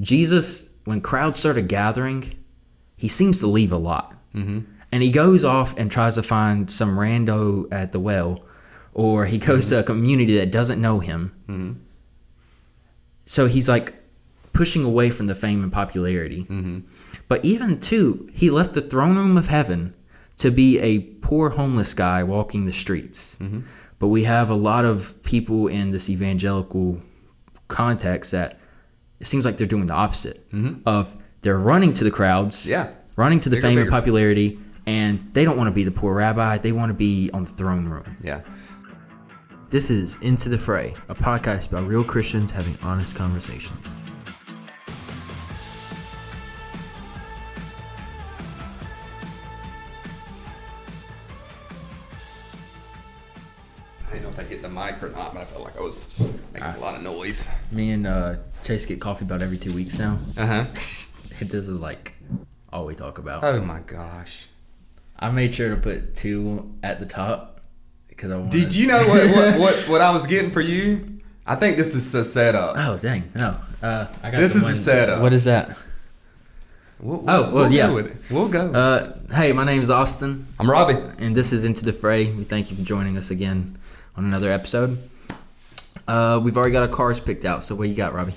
Jesus, when crowds started gathering, he seems to leave a lot. Mm-hmm. And he goes off and tries to find some rando at the well, or he goes to a community that doesn't know him. Mm-hmm. So he's like pushing away from the fame and popularity. Mm-hmm. But even too, he left the throne room of heaven to be a poor homeless guy walking the streets. Mm-hmm. But we have a lot of people in this evangelical context that it seems like they're doing the opposite of they're running to the crowds, running to the fame and popularity, and they don't want to be the poor rabbi. They want to be on the throne room. Yeah. This is Into the Fray, a podcast about real Christians having honest conversations. I didn't know if I hit the mic or not, but I felt like I was making a lot of noise. Me and Chase get coffee about every 2 weeks now. Uh-huh. This is like all we talk about. Oh my gosh. I made sure to put 2 at the top because I wanted... Did you know what I was getting for you? I think this is a setup. Oh, dang. No. I got this is a setup. What is that? We'll go. Hey, my name is Austin. I'm Robby. And this is Into the Fray. We thank you for joining us again on another episode. We've already got our cars picked out, so what you got, Robby?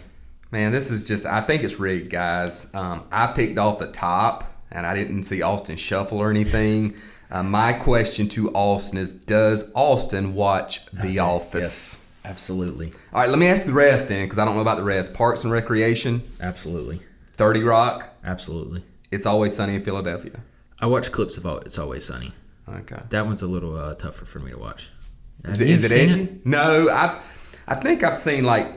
Man, this is just, I think it's rigged, guys. I picked off the top, and I didn't see Austin shuffle or anything. My question to Austin is, does Austin watch The Office? Yes, absolutely. All right, let me ask the rest then, because I don't know about the rest. Parks and Recreation? Absolutely. 30 Rock? Absolutely. It's Always Sunny in Philadelphia? I watch clips of It's Always Sunny. Okay. That one's a little tougher for me to watch. Is it edgy? It? No, I think I've seen I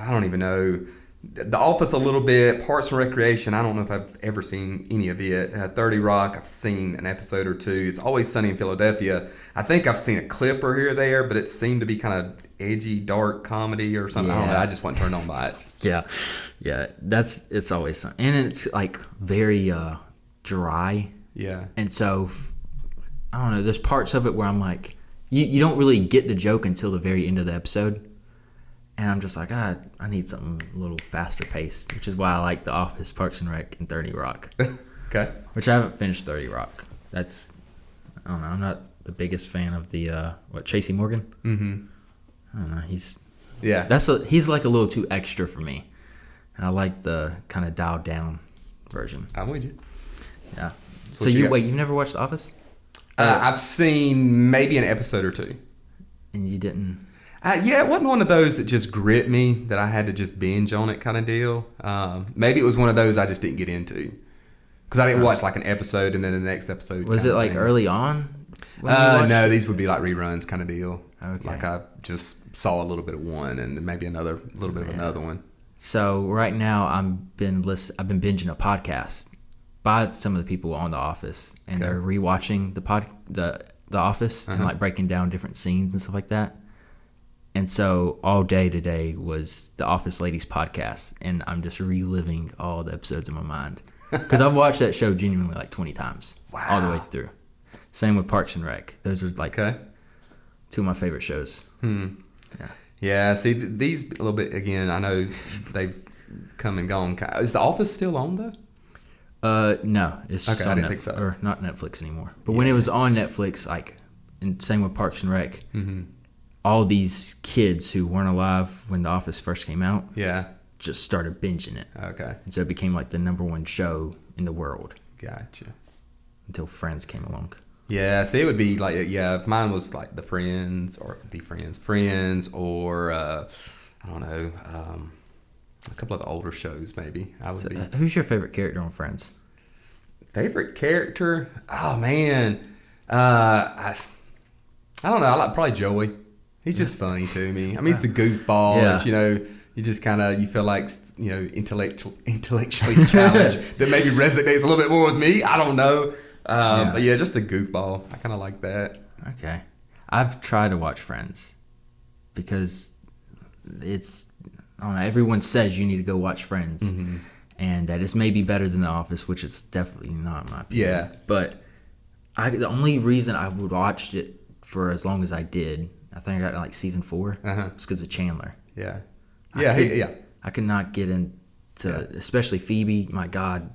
don't even know, The Office a little bit, Parks and Recreation. I don't know if I've ever seen any of it. 30 Rock, I've seen an episode or two. It's Always Sunny in Philadelphia. I think I've seen a clip or here or there, but it seemed to be kind of edgy, dark comedy or something. Yeah. I don't know. I just wasn't turned on by it. Yeah. It's Always Sunny, and it's like very dry. Yeah. And so I don't know. There's parts of it where I'm like, you don't really get the joke until the very end of the episode. And I'm just like, I need something a little faster paced, which is why I like The Office, Parks and Rec, and 30 Rock. Okay. Which I haven't finished 30 Rock. I don't know. I'm not the biggest fan of the, Chasey Morgan? Mm-hmm. I don't know. He's like a little too extra for me. And I like the kind of dialed down version. I'm with you. Yeah. So you've never watched The Office? I've seen maybe an episode or two. And you didn't... Yeah, it wasn't one of those that just gripped me, that I had to just binge on it kind of deal. Maybe it was one of those I just didn't get into. Because I didn't watch like an episode and then the next episode. Was it like early on? No, these would be like reruns kind of deal. Okay. Like I just saw a little bit of one and then maybe another little bit of another one. So right now I've been binging a podcast by some of the people on The Office, and they're rewatching the Office and like breaking down different scenes and stuff like that. And so all day today was the Office Ladies podcast, and I'm just reliving all the episodes in my mind. Because I've watched that show genuinely like 20 times. Wow. All the way through. Same with Parks and Rec. Those are like 2 of my favorite shows. Yeah, see, these a little bit, again, I know they've come and gone. Is The Office still on, though? No. It's just on I didn't think so. Or not Netflix anymore. But when it was on Netflix, and same with Parks and Rec, all these kids who weren't alive when The Office first came out just started binging it. Okay. And so it became like the number one show in the world. Gotcha. Until Friends came along. Yeah, see, it would be like, if mine was like Friends, or I don't know, a couple of the older shows maybe. Who's your favorite character on Friends? Favorite character? Oh, man. I don't know. I like probably Joey. He's just funny to me. I mean, he's the goofball that, you just kind of, you feel like, intellectually challenged that maybe resonates a little bit more with me. I don't know. But yeah, just the goofball. I kind of like that. Okay. I've tried to watch Friends because I don't know, everyone says you need to go watch Friends and that it's maybe better than The Office, which it's definitely not in my opinion. Yeah. But the only reason I would watch it for as long as I did, I think I got like season 4, was because of Chandler. Yeah. I could not get into especially Phoebe. My God,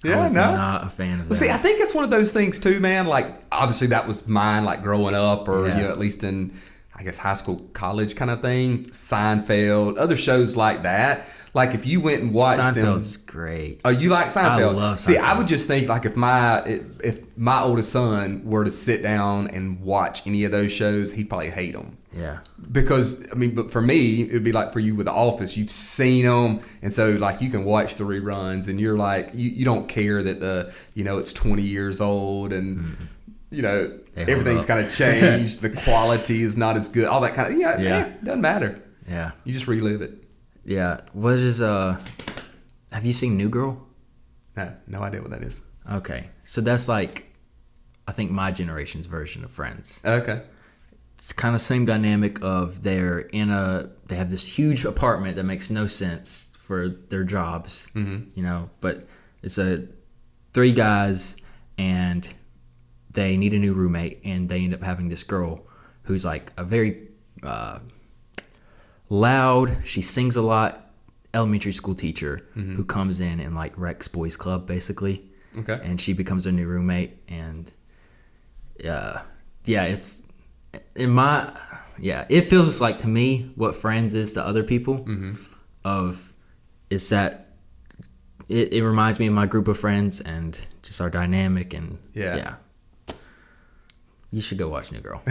I Yeah, was no. not a fan of that. Well, see, I think it's one of those things too, man. Like, obviously, that was mine, like growing up, or Yeah. you know, at least in, I guess, high school, college kind of thing. Seinfeld, other shows like that. Like, if you went and watched Seinfeld's them, great. oh, you like Seinfeld? I love See, I Seinfeld. would just think like if my oldest son were to sit down and watch any of those shows, he'd probably hate them. Yeah. Because I mean, but for me, it'd be like for you with The Office. You've seen them, and so like you can watch the reruns, and you're like, you don't care that it's 20 years old, and They hold everything's up. kind of changed. The quality is not as good. All that kind of Yeah. doesn't matter. Yeah. You just relive it. Yeah. What is have you seen New Girl? No idea what that is. Okay. So that's like, I think my generation's version of Friends. Okay. It's kind of same dynamic of they have this huge apartment that makes no sense for their jobs, but it's 3 guys and they need a new roommate, and they end up having this girl who's like a very loud, she sings a lot, elementary school teacher who comes in and like wrecks boys club basically. Okay. And she becomes their new roommate, and it's it feels like to me what Friends is to other people. Is that it reminds me of my group of friends and just our dynamic, and you should go watch New Girl.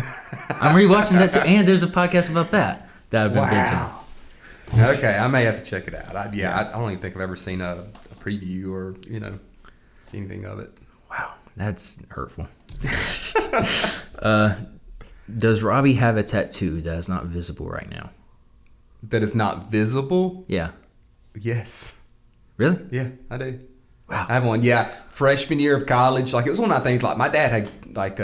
I'm rewatching that too, and there's a podcast about that I've been binging. Okay, I may have to check it out. I don't even think I've ever seen a preview or anything of it. Wow, that's hurtful. Does Robby have a tattoo that is not visible right now? That is not visible? Yeah. Yes. Really? Yeah, I do. Wow. I have one. Yeah, freshman year of college. Like, it was one of my things. Like, my dad had like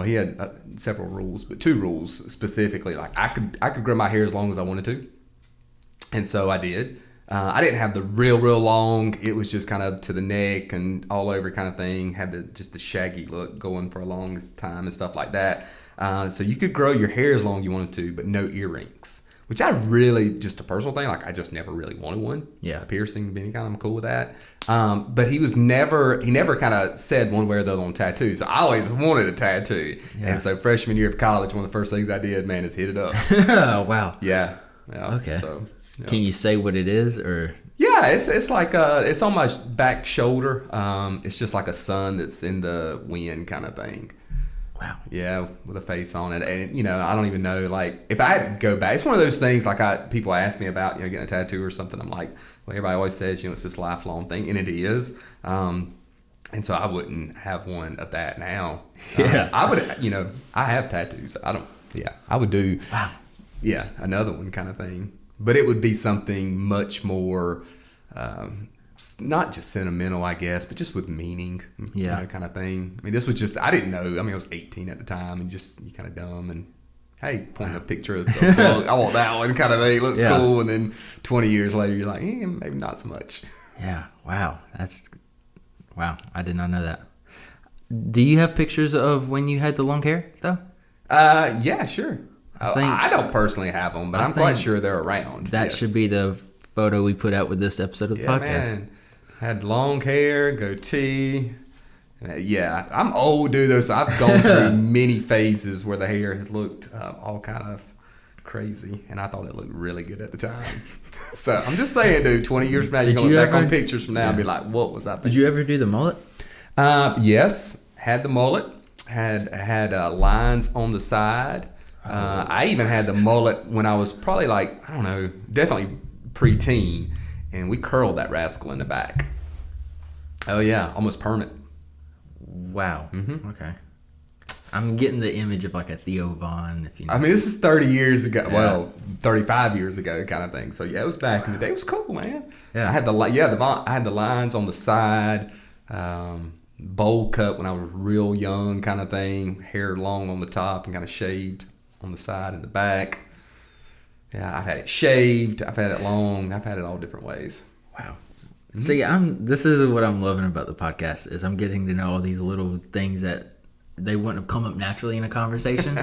he had several rules, but 2 rules specifically. Like, I could grow my hair as long as I wanted to, and so I did. I didn't have the real long. It was just kind of to the neck and all over kind of thing. Had just the shaggy look going for a long time and stuff like that. So you could grow your hair as long as you wanted to, but no earrings. Which I really, just a personal thing, like I just never really wanted one. Yeah. A piercing of any kind, I'm cool with that. But he never kind of said one way or the other on tattoos. I always wanted a tattoo. Yeah. And so freshman year of college, one of the first things I did, man, is hit it up. Oh, wow. Yeah. Okay. So, yeah. Can you say what it is, or? Yeah, it's like it's on my back shoulder. It's just like a sun that's in the wind kind of thing. Wow. Yeah, with a face on it, and I don't even know. Like, if I had to go back, it's one of those things. Like, people ask me about getting a tattoo or something. I'm like, well, everybody always says it's this lifelong thing, and it is. And so I wouldn't have one of that now. Yeah. I would. I have tattoos. I don't. Yeah, I would do. Wow. Yeah, another one kind of thing, but it would be something much more. Not just sentimental, I guess, but just with meaning, kind of thing. I mean, this was just, I didn't know. I mean, I was 18 at the time, and just, you kind of dumb, and hey, pointing a picture of the book, I want that one kind of thing. It looks cool, and then 20 years later, you're like, maybe not so much. Yeah. Wow. Wow. I did not know that. Do you have pictures of when you had the long hair, though? Yeah, sure. I don't personally have them, but I'm quite sure they're around. That should be the photo we put out with this episode of the podcast. Man. Had long hair, goatee. Yeah, I'm old, dude, though, so I've gone through many phases where the hair has looked all kind of crazy, and I thought it looked really good at the time. So I'm just saying, dude, 20 years from now, you're going to look back on pictures from now and be like, what was I thinking? Did you ever do the mullet? Yes, had the mullet. Had lines on the side. I even had the mullet when I was probably like, I don't know, definitely preteen, and we curled that rascal in the back. Oh yeah, almost permanent. Wow. Mm-hmm. Okay. I'm getting the image of like a Theo Von. If you know. I mean, this is 30 years ago. Yeah. Well, 35 years ago, kind of thing. So yeah, it was back in the day. It was cool, man. Yeah. I had I had the lines on the side. Bowl cut when I was real young, kind of thing. Hair long on the top and kind of shaved on the side and the back. Yeah, I've had it shaved. I've had it long. I've had it all different ways. Wow. Mm-hmm. See, this is what I'm loving about the podcast is I'm getting to know all these little things that they wouldn't have come up naturally in a conversation.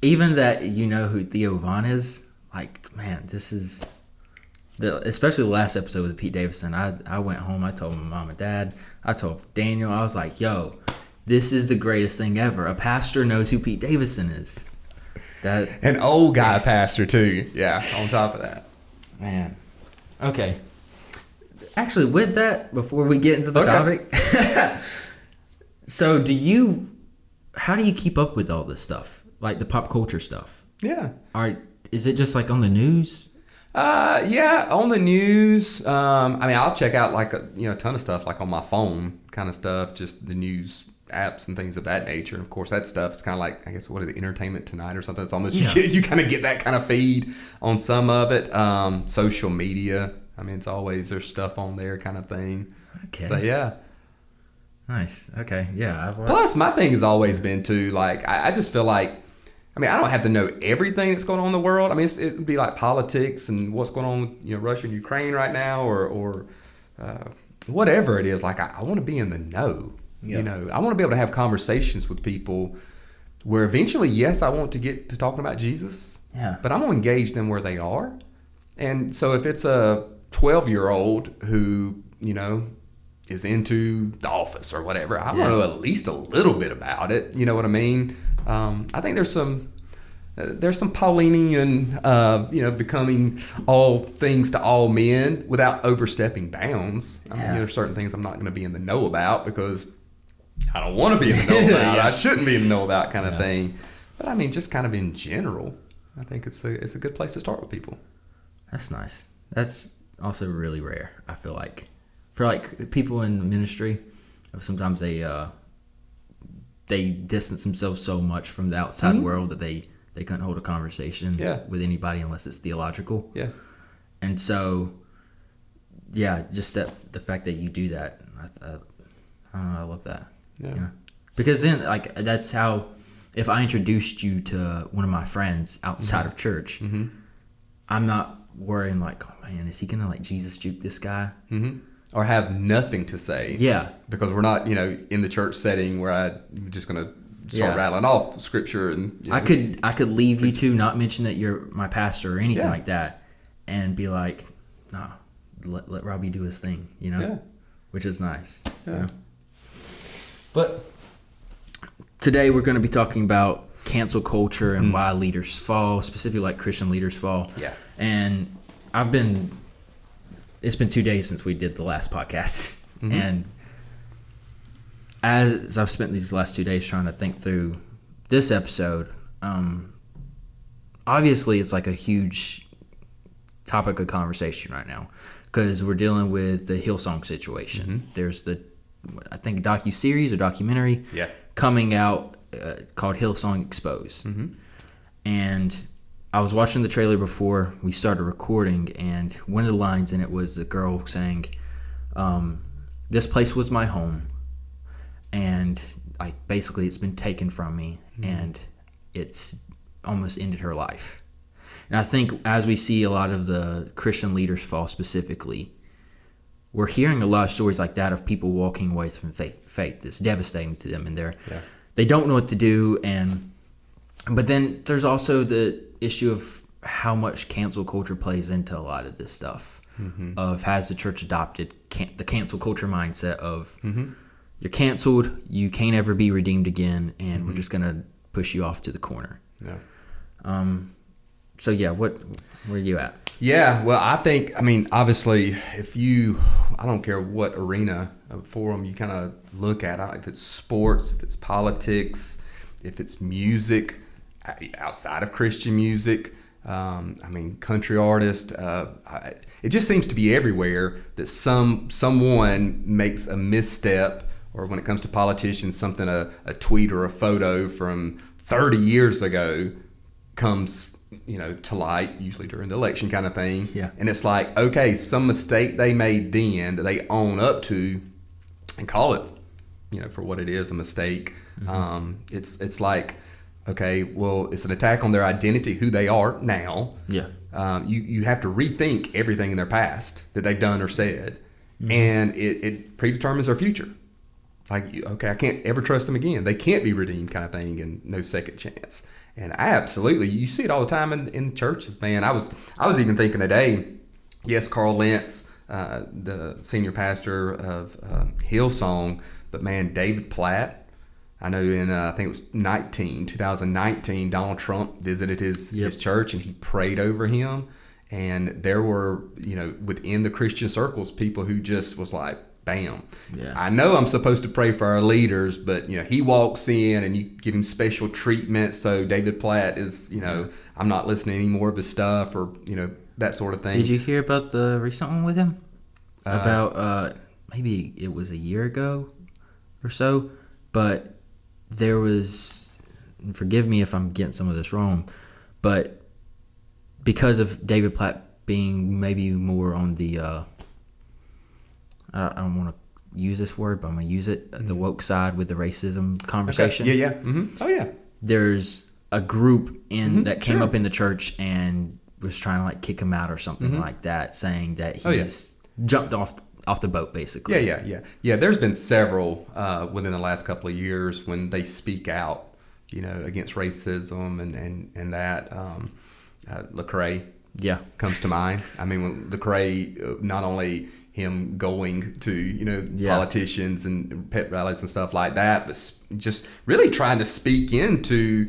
Even that who Theo Von is. Like, man, this is especially the last episode with Pete Davidson. I went home. I told my mom and dad. I told Daniel. I was like, "Yo, this is the greatest thing ever. A pastor knows who Pete Davidson is." That An old guy pastor too. Yeah. On top of that, man. Okay. Actually, with that, before we get into the topic, so how do you keep up with all this stuff, like the pop culture stuff? Yeah. Is it just like on the news? Yeah, on the news. I mean, I'll check out like a ton of stuff like on my phone, kind of stuff, just the news apps and things of that nature. And of course, that stuff is kind of like, I guess, what is it, Entertainment Tonight or something? It's almost you kind of get that kind of feed on some of it. Social media. I mean, there's stuff on there, kind of thing. Okay. So yeah. Nice. Okay. Yeah. Plus, my thing has always been to like, I just feel like, I mean, I don't have to know everything that's going on in the world. I mean, it would be like politics and what's going on with Russia and Ukraine right now, or whatever it is. Like, I want to be in the know. Yeah. I want to be able to have conversations with people where eventually, yes, I want to get to talking about Jesus. Yeah. But I'm going to engage them where they are. And so if it's a 12-year-old who is into The Office or whatever, I want to know at least a little bit about it. You know what I mean? I think there's some Paulinian, becoming all things to all men without overstepping bounds. I mean, there's certain things I'm not going to be in the know about because I don't want to be in the know about. I shouldn't be in the know about kind of thing. But I mean, just kind of in general, I think it's a good place to start with people. That's nice. That's also really rare, I feel like. For like people in ministry, sometimes they distance themselves so much from the outside world that they couldn't hold a conversation with anybody unless it's theological. Yeah. And so, just the fact that you do that, I don't know, I love that. Yeah. Because then, like, that's how, if I introduced you to one of my friends outside of church, I'm not worrying like, oh man, is he gonna like Jesus juke this guy? Or have nothing to say. Yeah. Because we're not, in the church setting where I'm just going to start rattling off scripture. And I could leave you to not mention that you're my pastor or anything like that and be like, no, let Robby do his thing, which is nice. Yeah. But today we're going to be talking about cancel culture and why leaders fall, specifically like Christian leaders fall. Yeah. And it's been 2 days since we did the last podcast. And as I've spent these last 2 days trying to think through this episode, obviously it's like a huge topic of conversation right now because we're dealing with the Hillsong situation. There's I think docuseries or documentary coming out called Hillsong Exposed. And I was watching the trailer before we started recording, and one of the lines in it was the girl saying, this place was my home, and basically it's been taken from me, and it's almost ended her life. And I think as we see a lot of the Christian leaders fall specifically, we're hearing a lot of stories like that of people walking away from faith. It's devastating to them, and they don't know what to do. But then there's also the issue of how much cancel culture plays into a lot of this stuff. Of has the church adopted the cancel culture mindset of you're canceled, you can't ever be redeemed again, and we're just gonna push you off to the corner. So where are you at? Yeah, well, I mean, obviously, I don't care what arena forum you kind of look at, if it's sports, if it's politics, if it's music, outside of Christian music, I mean, country artist, it just seems to be everywhere that someone makes a misstep, or when it comes to politicians, something, a tweet or a photo from 30 years ago comes to light, usually during the election kind of thing. Yeah. And it's like, okay, some mistake they made then that they own up to and call it, for what it is, a mistake. It's like, okay, well, it's an attack on their identity, who they are now. Yeah. You have to rethink everything in their past that they've done or said, and it predetermines their future. Like, okay, I can't ever trust them again. They can't be redeemed, kind of thing, and no second chance. And absolutely, you see it all the time in churches, man. I was even thinking today, yes, Carl Lentz, the senior pastor of Hillsong, but man, David Platt. I know in I think it was 2019, Donald Trump visited his church and he prayed over him, and there were within the Christian circles people who just was like, bam. Yeah. I know I'm supposed to pray for our leaders, but he walks in and you give him special treatment. So David Platt is I'm not listening to any more of his stuff or that sort of thing. Did you hear about the recent one with him? About maybe it was a year ago or so, but there was, and forgive me if I'm getting some of this wrong, but because of David Platt being maybe more on the I don't want to use this word, but I'm going to use it, the woke side with the racism conversation. Okay. Yeah. Mm-hmm. Oh, yeah. There's a group that came up in the church and was trying to like kick him out or something like that, saying that he's jumped off the boat, basically. Yeah. There's been several within the last couple of years when they speak out, against racism and that. Lecrae comes to mind. I mean, when Lecrae, not only him going to politicians and pet rallies and stuff like that, but just really trying to speak into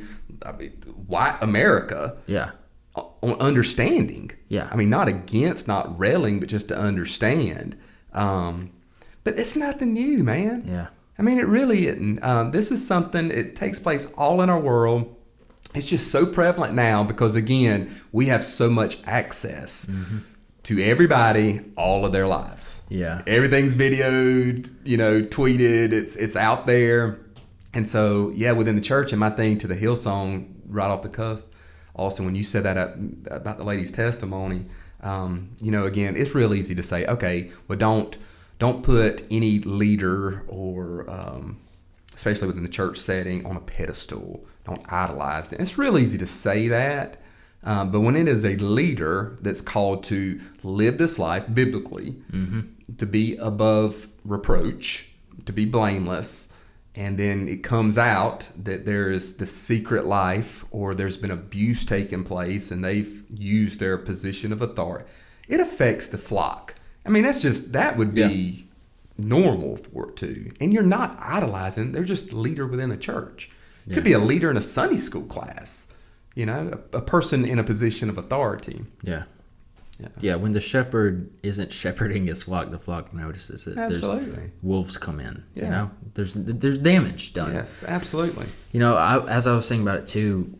white America. Yeah. On understanding. Yeah. I mean, not against, not railing, but just to understand. But it's nothing new, man. Yeah. I mean, it really isn't. This is something, it takes place all in our world. It's just so prevalent now because, again, we have so much access to everybody, all of their lives. Yeah. Everything's videoed, tweeted, it's out there. And so, within the church, and my thing to the Hillsong right off the cuff, Austin, when you said that about the lady's testimony, again, it's real easy to say, okay, well, don't put any leader or, especially within the church setting, on a pedestal. Don't idolize them. It's real easy to say that, but when it is a leader that's called to live this life biblically, to be above reproach, to be blameless, and then it comes out that there is the secret life or there's been abuse taking place and they've used their position of authority, it affects the flock. I mean, that would be normal for it to. And you're not idolizing. They're just a leader within a church. Could be a leader in a Sunday school class, a person in a position of authority. Yeah, when the shepherd isn't shepherding his flock, the flock notices it. Absolutely. There's wolves come in, There's damage done. Yes, absolutely. As I was saying about it too,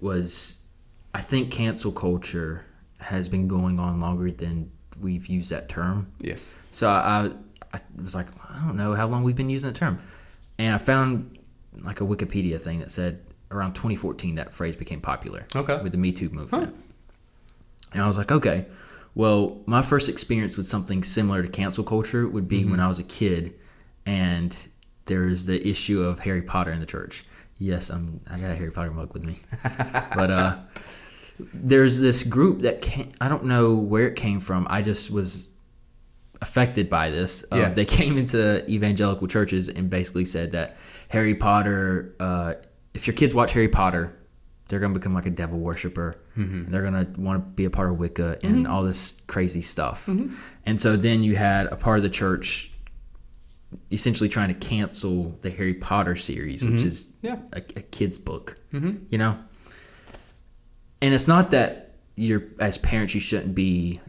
I think cancel culture has been going on longer than we've used that term. Yes. So I was like, I don't know how long we've been using that term. And I found like a Wikipedia thing that said around 2014 that phrase became popular with the Me Too movement. And I was like, okay, well, my first experience with something similar to cancel culture would be when I was a kid and there's the issue of Harry Potter in the church. Yes, I got a Harry Potter mug with me. But there's this group that I don't know where it came from. I just was affected by this. They came into evangelical churches and basically said that Harry Potter, if your kids watch Harry Potter, they're going to become like a devil worshiper. And they're going to want to be a part of Wicca and all this crazy stuff. And so then you had a part of the church essentially trying to cancel the Harry Potter series, which is a kid's book, And it's not that as parents, you shouldn't be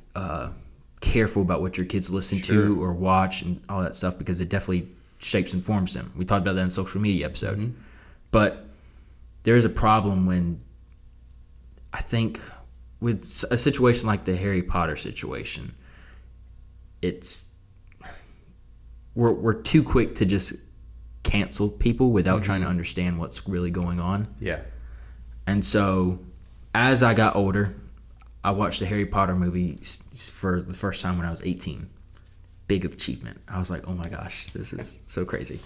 careful about what your kids listen to or watch and all that stuff, because it definitely shapes and forms them. We talked about that in the social media episode. But there is a problem when I think with a situation like the Harry Potter situation, we're too quick to just cancel people without trying to understand what's really going on. Yeah. And so as I got older, I watched the Harry Potter movie for the first time when I was 18. Big achievement. I was like, oh my gosh, this is so crazy.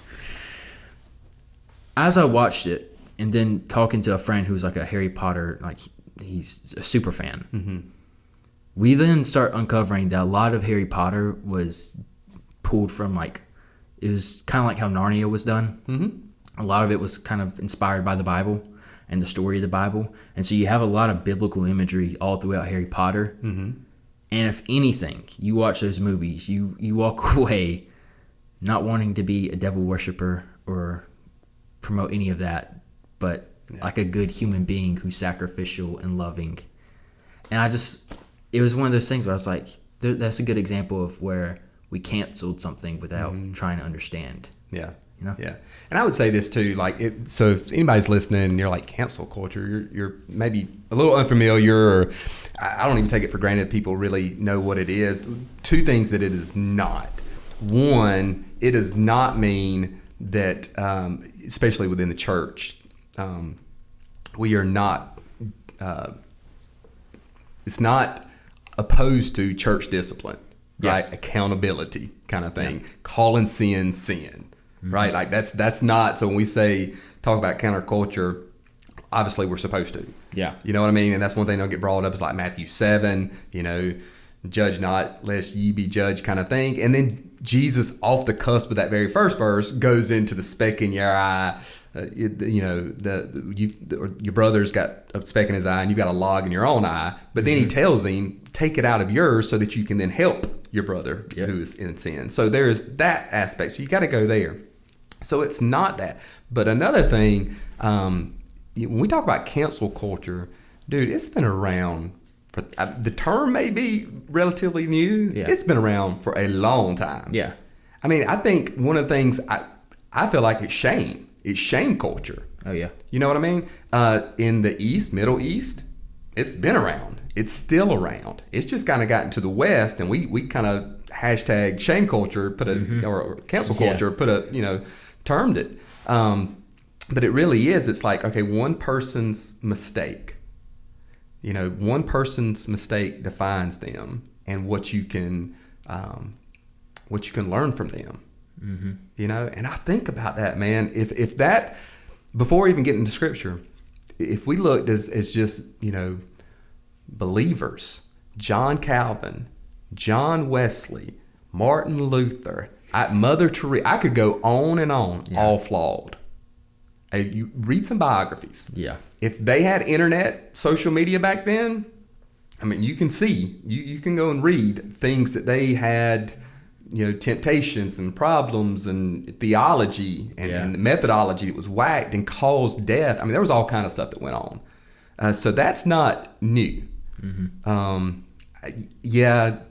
As I watched it, and then talking to a friend who's like a Harry Potter, like he's a super fan, we then start uncovering that a lot of Harry Potter was pulled from it was kind of like how Narnia was done. A lot of it was kind of inspired by the Bible and the story of the Bible. And so you have a lot of biblical imagery all throughout Harry Potter. And And if anything, you watch those movies, you walk away not wanting to be a devil worshiper or promote any of that, but like a good human being who's sacrificial and loving. And it was one of those things where I was like, that's a good example of where we canceled something without trying to understand. Yeah. You know? Yeah. And I would say this too, so if anybody's listening and you're like cancel culture, you're maybe a little unfamiliar, or I don't even take it for granted people really know what it is. Two things that it is not. One, it does not mean that, especially within the church, we are not, it's not opposed to church discipline, right? Accountability kind of thing. Calling sin. Right, like that's not. So when we talk about counterculture, obviously we're supposed to. Yeah, you know what I mean. And that's one thing that'll get brought up is like Matthew 7. Judge not lest ye be judged kind of thing. And then Jesus, off the cusp of that very first verse, goes into the speck in your eye. Your brother's got a speck in his eye and you've got a log in your own eye. But then he tells him, take it out of yours so that you can then help your brother who is in sin. So there is that aspect. So you got to go there. So it's not that. But another thing, when we talk about cancel culture, dude, it's been around for, the term may be relatively new. Yeah. It's been around for a long time. Yeah. I mean, I think one of the things I feel like it's shame. It's shame culture. Oh, yeah. You know what I mean? In the East, Middle East, it's been around. It's still around. It's just kind of gotten to the West, and we kind of hashtag shame culture, or cancel culture, termed it. But it really is. It's like, okay, one person's mistake. One person's mistake defines them, and what you can learn from them. Mm-hmm. And I think about that, man. If that, before even getting into scripture, if we looked as just, believers, John Calvin, John Wesley, Martin Luther, Mother Teresa, I could go on and on, all flawed. You read some biographies. Yeah. If they had internet, social media back then, I mean, you can see, you can go and read things that they had, temptations and problems and theology and the methodology that was whacked and caused death. I mean, there was all kind of stuff that went on. So that's not new. Mm-hmm.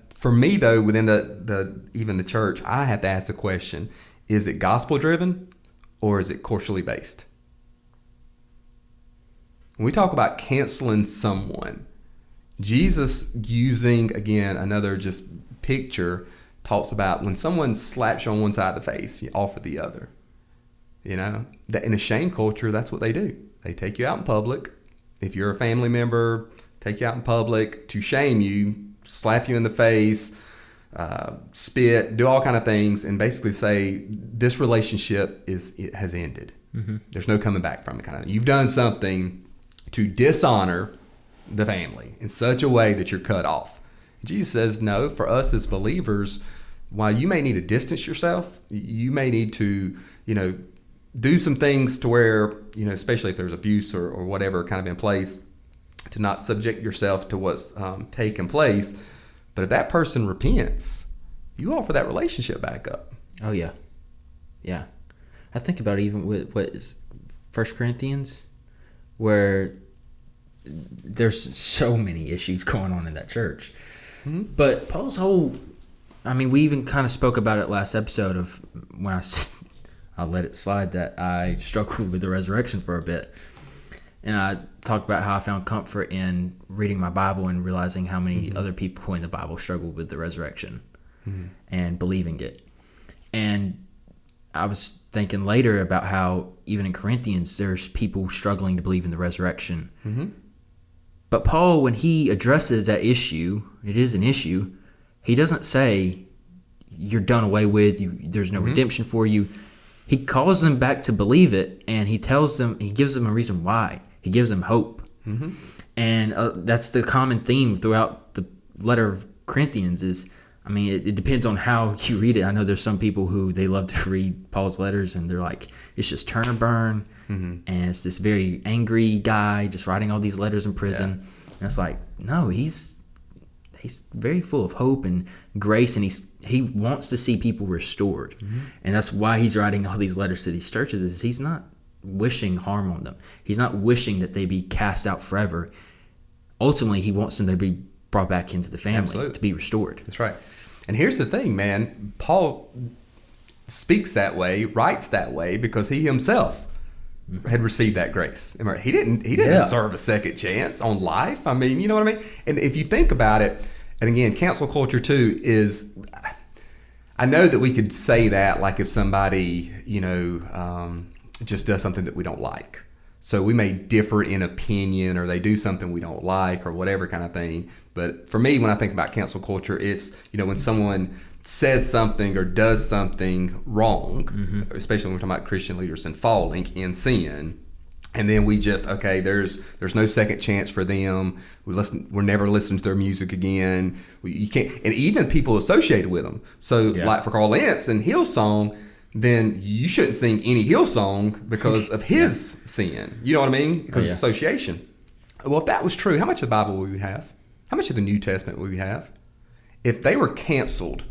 For me though, within even the church, I have to ask the question: is it gospel driven or is it culturally based? When we talk about canceling someone, Jesus, using again another just picture, talks about when someone slaps you on one side of the face, you offer the other. That in a shame culture, that's what they do. They take you out in public. If you're a family member, take you out in public to shame you, slap you in the face, spit, do all kind of things, and basically say this relationship has ended. Mm-hmm. There's no coming back from it. Kind of, you've done something to dishonor the family in such a way that you're cut off. Jesus says, no, for us as believers, while you may need to distance yourself, you may need to, do some things to where, especially if there's abuse or whatever kind of in place, to not subject yourself to what's taking place. But if that person repents, you offer that relationship back up. Oh, yeah. Yeah. I think about even with what is 1 Corinthians, where there's so many issues going on in that church. Mm-hmm. But Paul's we even kind of spoke about it last episode of when I'll let it slide that I struggled with the resurrection for a bit. And I talked about how I found comfort in reading my Bible and realizing how many other people in the Bible struggled with the resurrection and believing it. And I was thinking later about how even in Corinthians, there's people struggling to believe in the resurrection. Mm-hmm. But Paul, when he addresses that issue, it is an issue, he doesn't say you're done away with, there's no redemption for you. He calls them back to believe it, and he gives them a reason why. He gives them hope. Mm-hmm. And that's the common theme throughout the letter of Corinthians is, it depends on how you read it. I know there's some people who they love to read Paul's letters, and they're like, it's just turn and burn. Mm-hmm. And it's this very angry guy just writing all these letters in prison. Yeah. And it's like, no, he's he's very full of hope and grace, and he wants to see people restored. And that's why he's writing all these letters to these churches, is he's not wishing harm on them. He's not wishing that they be cast out forever. Ultimately, he wants them to be brought back into the family, Absolutely. to be restored. That's right. And here's the thing, man. Paul speaks that way, writes that way, because he himself had received that grace. He didn't deserve a second chance on life. I mean, you know what I mean? And if you think about it, and again, cancel culture too is, I know that we could say that like if somebody, just does something that we don't like. So we may differ in opinion, or they do something we don't like, or whatever kind of thing. But for me, when I think about cancel culture, it's, when someone says something or does something wrong, especially when we're talking about Christian leaders and falling in sin, and then we just, okay, there's no second chance for them. We're never listening to their music again. You can't, and even people associated with them. So like for Carl Lentz and Hillsong, then you shouldn't sing any Hillsong because of his sin. You know what I mean? Because of association. Well, if that was true, how much of the Bible would we have? How much of the New Testament would we have? If they were canceled,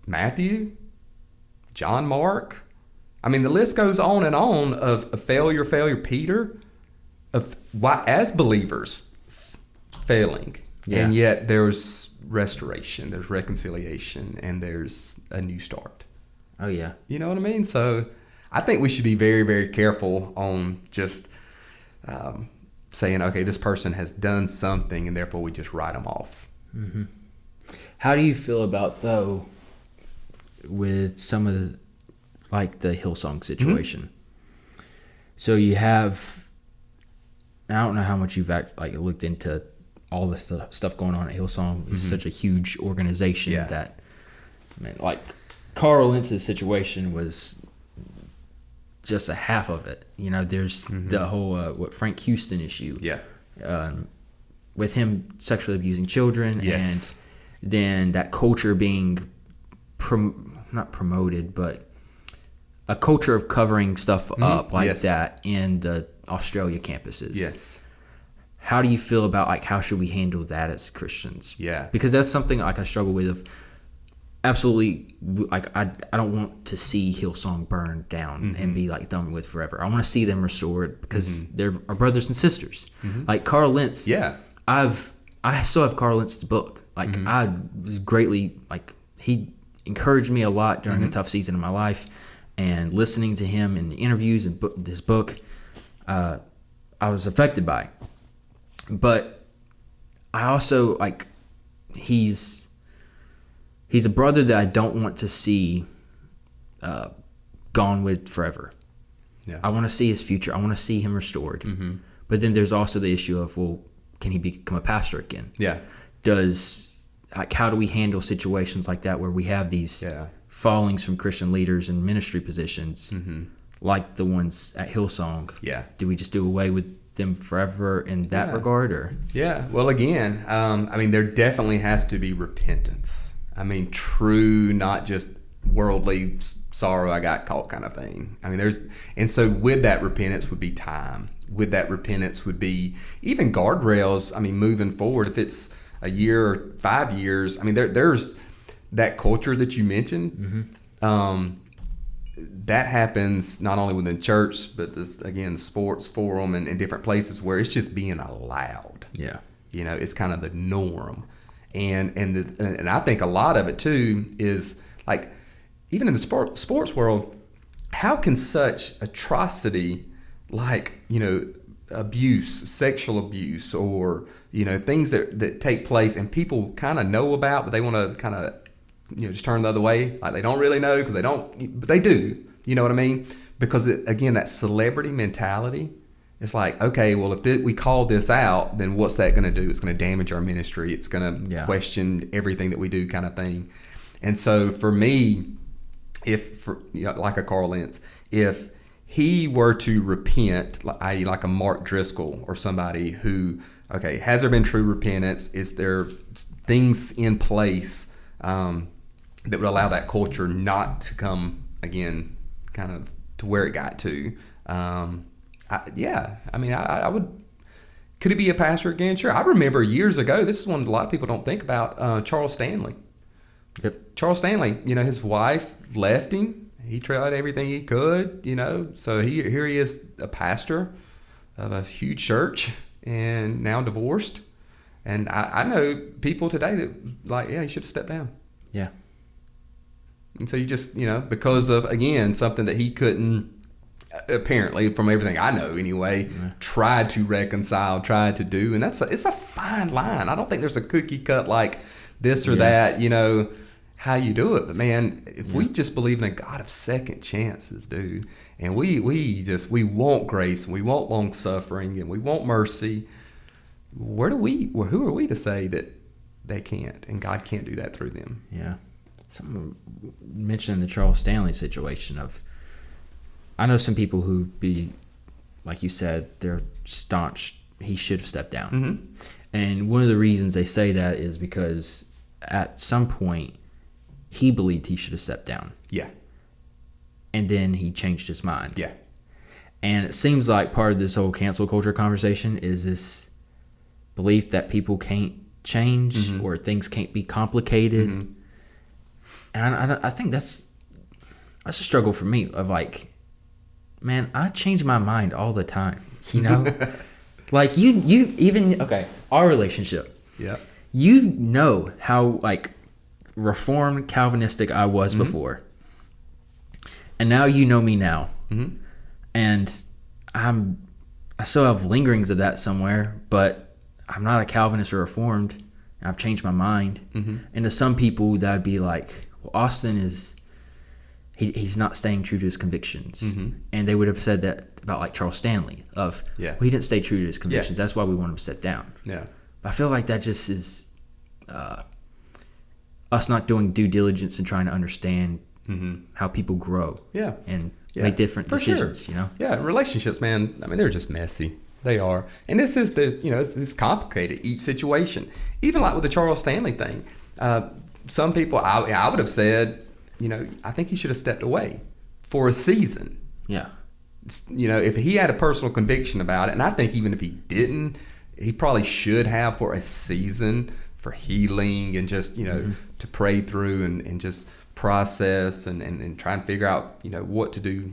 Matthew, John, Mark, I mean, the list goes on and on of failure, Peter, of why as believers failing. Yeah. And yet there's restoration, there's reconciliation, and there's a new start. Oh, yeah. You know what I mean? So I think we should be very, very careful on just saying, okay, this person has done something, and therefore we just write them off. Mm-hmm. How do you feel about, though, with some of the, like the Hillsong situation? So you have, I don't know how much you've looked into all the stuff going on at Hillsong. It's such a huge organization that, like, Carl Lentz's situation was just a half of it. There's the whole what Frank Houston issue. Yeah. With him sexually abusing children. Yes. And then that culture being not promoted, but a culture of covering stuff up like that in the Australia campuses. Yes. How do you feel about how should we handle that as Christians? Yeah. Because that's something I struggle with. Absolutely, I don't want to see Hillsong burn down and be done with forever. I want to see them restored because they're our brothers and sisters. Like Carl Lentz. Yeah. I still have Carl Lentz's book. I was greatly he encouraged me a lot during a tough season of my life, and listening to him in the interviews and his book, I was affected by. But I also he's a brother that I don't want to see gone with forever. Yeah. I want to see his future. I want to see him restored. But then there's also the issue of, well, can he become a pastor again? Yeah. How do we handle situations like that where we have these fallings from Christian leaders in ministry positions, like the ones at Hillsong? Yeah. Do we just do away with them forever in that regard, or? Yeah. Well, again, there definitely has to be repentance. True, not just worldly sorrow, I got caught kind of thing. And so with that repentance would be time. With that repentance would be even guardrails. Moving forward, if it's a year or 5 years, there's that culture that you mentioned. That happens not only within church, but the sports forum and different places where it's just being allowed. Yeah. It's kind of the norm. And I think a lot of it too is even in the sports world, how can such atrocity abuse, sexual abuse, or things that take place and people kind of know about, but they want to kind of just turn the other way, they don't really know because they don't, but they do. You know what I mean? Because again, that celebrity mentality. It's okay, well, if we call this out, then what's that going to do? It's going to damage our ministry. It's going to question everything that we do, kind of thing. And so for me, like a Carl Lentz, if he were to repent, i.e. like a Mark Driscoll or somebody who, okay, has there been true repentance? Is there things in place that would allow that culture not to come again, kind of to where it got to? I would Could he be a pastor again? Sure. I remember years ago, this is one a lot of people don't think about, Charles Stanley. Yep. Charles Stanley, his wife left him. He tried everything he could, so here he is, a pastor of a huge church and now divorced. And I know people today that he should have stepped down. Yeah. And so you just, because of, again, something that he couldn't, apparently, from everything I know anyway, tried to reconcile, tried to do. And it's a fine line. I don't think there's a cookie cut like this or that, how you do it. But man, if we just believe in a God of second chances, dude, and we want grace, and we want long suffering, and we want mercy, who are we to say that they can't and God can't do that through them? Yeah. Someone mentioned the Charles Stanley situation I know some people who be, like you said, they're staunch, he should have stepped down. Mm-hmm. And one of the reasons they say that is because at some point he believed he should have stepped down. Yeah. And then he changed his mind. Yeah. And it seems like part of this whole cancel culture conversation is this belief that people can't change or things can't be complicated. Mm-hmm. And I think that's a struggle for me of man, I change my mind all the time, like you even, our relationship. Yeah. How Reformed Calvinistic I was before. And now you know me now. Mm-hmm. And I still have lingerings of that somewhere, but I'm not a Calvinist or Reformed. I've changed my mind. Mm-hmm. And to some people that'd be like, well, Austin is he's not staying true to his convictions. Mm-hmm. And they would have said that about Charles Stanley he didn't stay true to his convictions. Yeah. That's why we want him to step down. Yeah. But I feel like that just is us not doing due diligence and trying to understand how people grow. Yeah. And make different decisions, sure. Yeah, relationships, man, they're just messy. They are. And this is it's complicated, each situation. Even like with the Charles Stanley thing. Some people, I would have said, I think he should have stepped away for a season. Yeah. If he had a personal conviction about it, and I think even if he didn't, he probably should have for a season for healing and just, to pray through and just process and try and figure out, what to do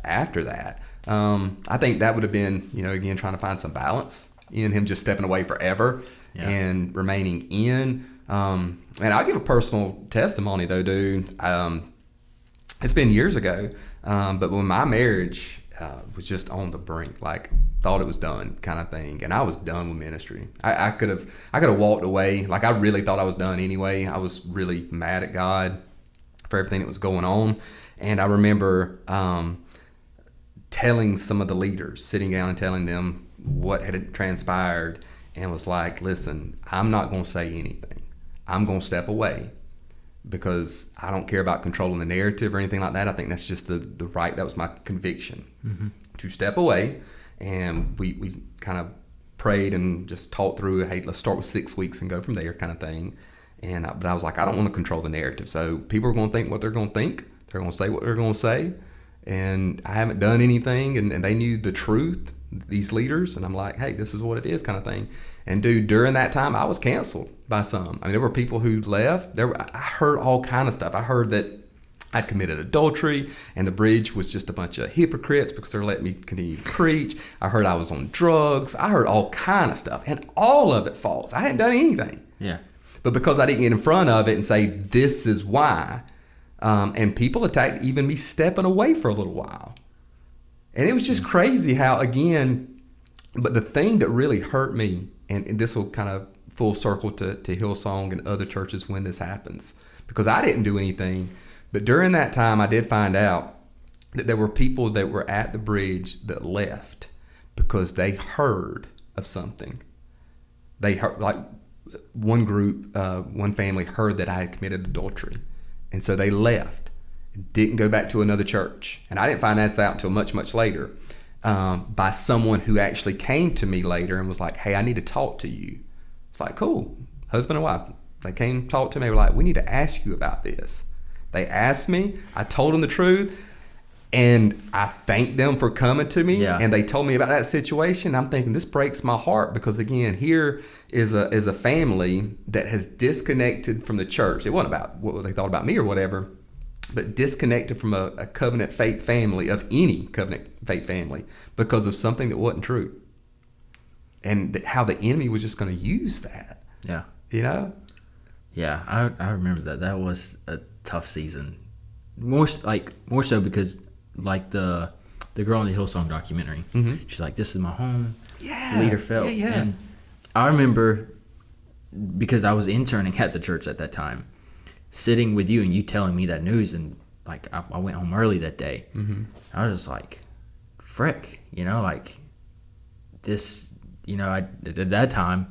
after that. I think that would have been, again, trying to find some balance in him just stepping away forever and remaining in. And I'll give a personal testimony though, dude. It's been years ago, but when my marriage was just on the brink, thought it was done kind of thing, and I was done with ministry. I could have walked away. I really thought I was done anyway. I was really mad at God for everything that was going on, and I remember telling some of the leaders, sitting down and telling them what had transpired, and was like, listen, I'm not going to say anything. I'm going to step away because I don't care about controlling the narrative or anything like that. I think that's just the right, that was my conviction, to step away. And we kind of prayed and just talked through, hey, let's start with 6 weeks and go from there kind of thing. But I was like, I don't want to control the narrative. So people are going to think what they're going to think. They're going to say what they're going to say. And I haven't done anything. And they knew the truth, these leaders. And I'm like, hey, this is what it is kind of thing. And dude, during that time, I was canceled by some. There were people who left. I heard all kind of stuff. I heard that I'd committed adultery and the bridge was just a bunch of hypocrites because they're letting me continue to preach. I heard I was on drugs. I heard all kind of stuff. And all of it false. I hadn't done anything. Yeah. But because I didn't get in front of it and say, this is why, and people attacked even me stepping away for a little while. And it was just crazy how, again, but the thing that really hurt me, and this will kind of full circle to Hillsong and other churches when this happens, because I didn't do anything. But during that time, I did find out that there were people that were at the bridge that left because they heard of something. They heard, one group, one family heard that I had committed adultery. And so they left, didn't go back to another church. And I didn't find that out until much, much later, by someone who actually came to me later and was like, hey, I need to talk to you. It's like, cool, husband and wife. They came talk to me. They were like, we need to ask you about this. They asked me. I told them the truth. And I thanked them for coming to me, Yeah. and they told me about that situation. I'm thinking, this breaks my heart, because again, here is a family that has disconnected from the church. It wasn't about what they thought about me or whatever, but disconnected from a covenant faith family, of any covenant faith family, because of something that wasn't true. And how the enemy was just going to use that. Yeah. You know? Yeah, I remember that. That was a tough season. More so because like the girl in the Hillsong documentary, she's like, "This is my home." Yeah. Leader felt. Yeah. And I remember, because I was interning at the church at that time, sitting with you and you telling me that news, and like I went home early that day. I was just like, frick, like this, at that time,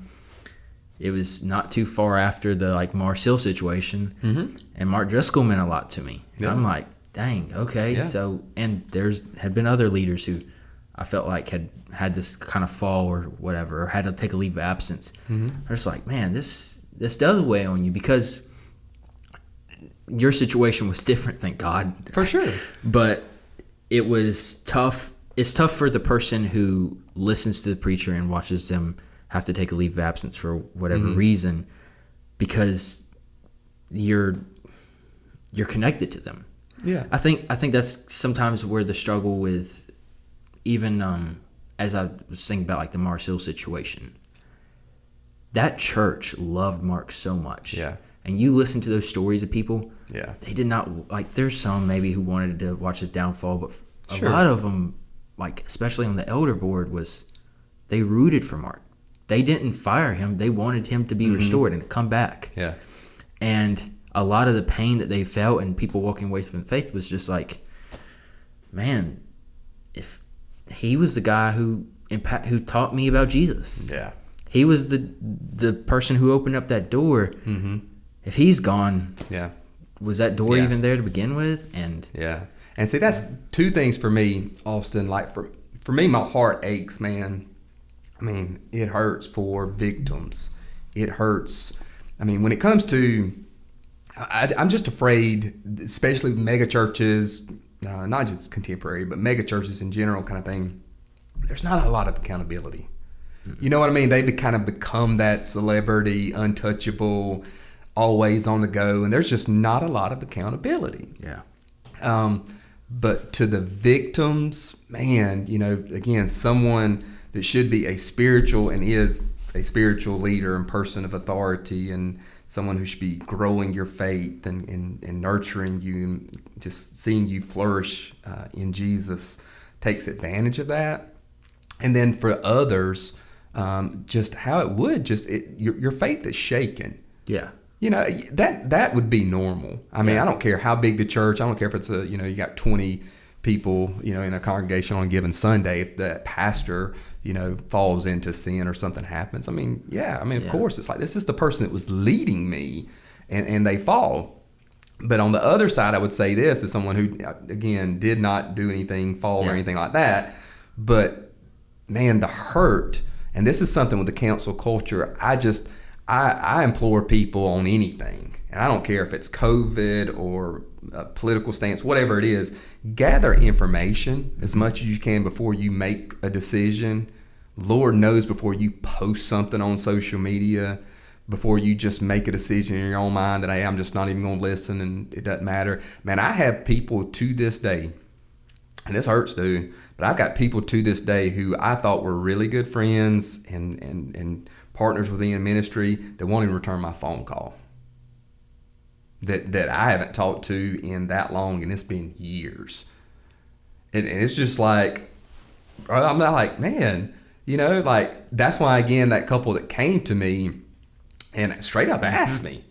it was not too far after the like Marcel situation, and Mark Driscoll meant a lot to me. Yeah. I'm like, dang, okay. Yeah. So, and had been other leaders who I felt like had this kind of fall or whatever, or had to take a leave of absence. I was like, man, this does weigh on you, because your situation was different, thank God. For sure. But it was tough. It's tough for the person who listens to the preacher and watches them have to take a leave of absence for whatever reason, because you're connected to them. Yeah. I think that's sometimes where the struggle with, even as I was thinking about like the Marcel situation, that church loved Mark so much. Yeah. And you listen to those stories of people. Yeah. They did not, like, there's some maybe who wanted to watch his downfall, but Sure. a lot of them, like especially on the elder board, they rooted for Mark. They didn't fire him. They wanted him to be restored and to come back. Yeah. And a lot of the pain that they felt and people walking away from faith was just like, man, if he was the guy who taught me about Jesus. Yeah. He was the person who opened up that door. If he's gone, Yeah. was that door Yeah. even there to begin with? And Yeah. And see, that's two things for me, Austin. Like for me, my heart aches, man. I mean, it hurts for victims. It hurts. I mean, when it comes to, I'm just afraid, especially with mega churches, not just contemporary, but mega churches in general kind of thing, there's not a lot of accountability. You know what I mean? They kind of become that celebrity, untouchable, always on the go, and there's just not a lot of accountability. yeah. But to the victims, man, again, someone that should be a spiritual and is a spiritual leader and person of authority, and someone who should be growing your faith and nurturing you and just seeing you flourish in Jesus, takes advantage of that. And then for others, just how it would your faith is shaken. Yeah. That would be normal. I mean, I don't care how big the church. I don't care if it's you got 20 people, in a congregation on a given Sunday. If that pastor, falls into sin or something happens. I mean, of course, it's like, this is the person that was leading me, and they fall. But on the other side, I would say this is someone who, again, did not do anything, fall or anything like that. But man, the hurt, and this is something with the council culture. I implore people on anything, and I don't care if it's COVID or a political stance, whatever it is, gather information as much as you can before you make a decision. Lord knows, before you post something on social media, before you just make a decision in your own mind that, hey, I'm just not even going to listen and it doesn't matter. Man, I have people to this day, and this hurts, dude, but I've got people to this day who I thought were really good friends and partners with me in ministry that won't even return my phone call. That I haven't talked to in that long, and it's been years. And it's just like, I'm not like, man, like, that's why, again, that couple that came to me and straight up asked me,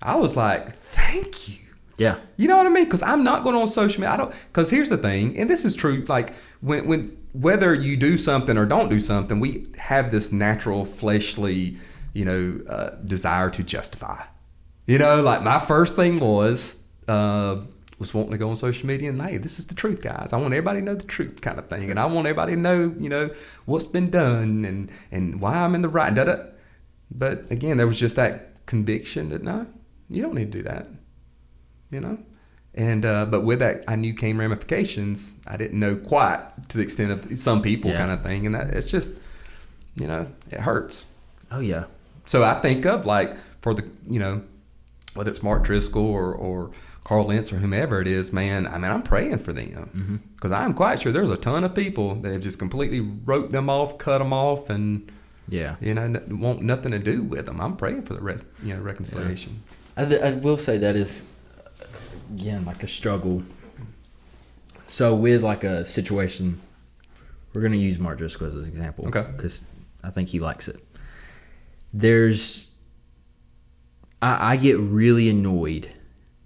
I was like, thank you. Yeah. You know what I mean? Because I'm not going on social media. Because here's the thing, and this is true, like, when whether you do something or don't do something, we have this natural fleshly, desire to justify. Like, my first thing was wanting to go on social media and, hey, this is the truth, guys. I want everybody to know the truth, kind of thing. And I want everybody to know, what's been done and why I'm in the right. But again, there was just that conviction that, no, you don't need to do that. And but with that, I knew came ramifications. I didn't know quite to the extent of some people kind of thing, and that it's just, it hurts. Oh yeah. So I think of like for the whether it's Mark Driscoll or Carl Lentz or whomever it is, man. I mean, I'm praying for them because I'm quite sure there's a ton of people that have just completely wrote them off, cut them off, and want nothing to do with them. I'm praying for the reconciliation. I will say that is, again, like a struggle. So with like a situation, we're going to use Mark Driscoll as an example. Okay. Because I think he likes it. I get really annoyed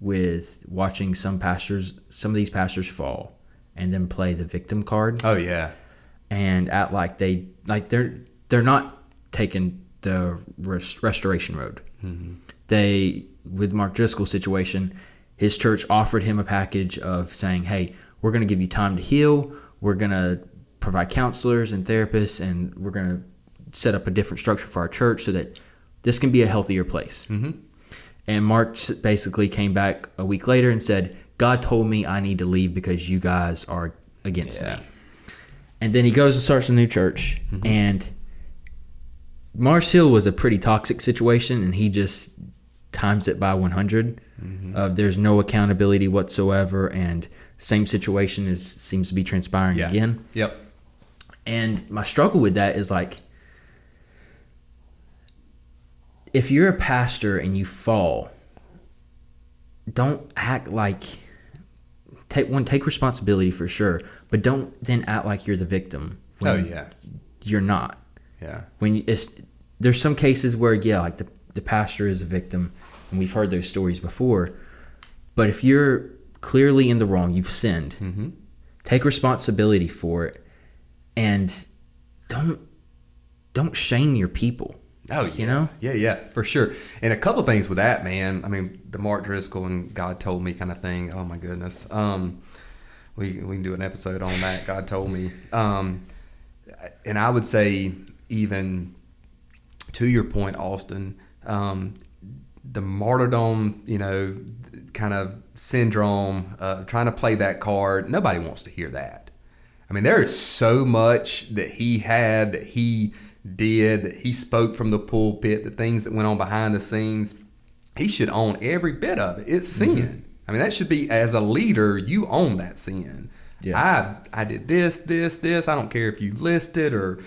with watching some of these pastors fall and then play the victim card. Oh yeah. And act like they're not taking the restoration road. With Mark Driscoll's situation, his church offered him a package of saying, hey, we're going to give you time to heal. We're going to provide counselors and therapists, and we're going to set up a different structure for our church so that this can be a healthier place. And Mark basically came back a week later and said, God told me I need to leave because you guys are against me. And then he goes and starts a new church. And Mars Hill was a pretty toxic situation, and he just times it by 100. There's no accountability whatsoever, and same situation seems to be transpiring again. Yep. And my struggle with that is like, if you're a pastor and you fall, don't act like take responsibility for sure, but don't then act like you're the victim. You're not. Yeah. There's some cases where like the pastor is a victim, and we've heard those stories before. But if you're clearly in the wrong, you've sinned. Take responsibility for it, and don't shame your people. Oh, yeah. Yeah, for sure. And a couple of things with that, man. I mean, the Mark Driscoll and God told me kind of thing. Oh, my goodness. We can do an episode on that. God told me. And I would say, even to your point, Austin, the martyrdom, kind of syndrome, trying to play that card, nobody wants to hear that. I mean, there is so much that he had, that he did, that he spoke from the pulpit, the things that went on behind the scenes. He should own every bit of it. It's sin. I mean, that should be, as a leader, you own that sin. Yeah. I did this. I don't care if you list it or,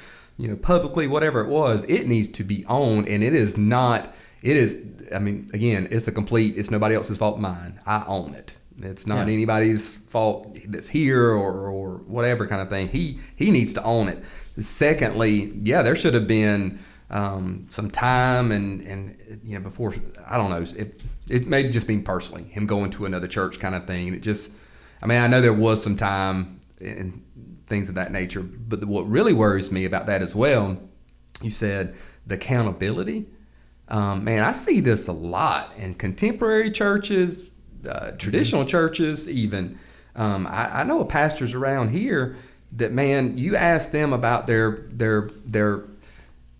publicly, whatever it was. It needs to be owned, and it's nobody else's fault, mine. I own it. It's not anybody's fault that's here or whatever kind of thing. He needs to own it. Secondly, there should have been some time and before, I don't know, it may just mean personally, him going to another church kind of thing. It just, I know there was some time and things of that nature, but what really worries me about that as well, you said the accountability. Man, I see this a lot in contemporary churches, traditional churches even. I know of pastors around here that, man, you ask them about their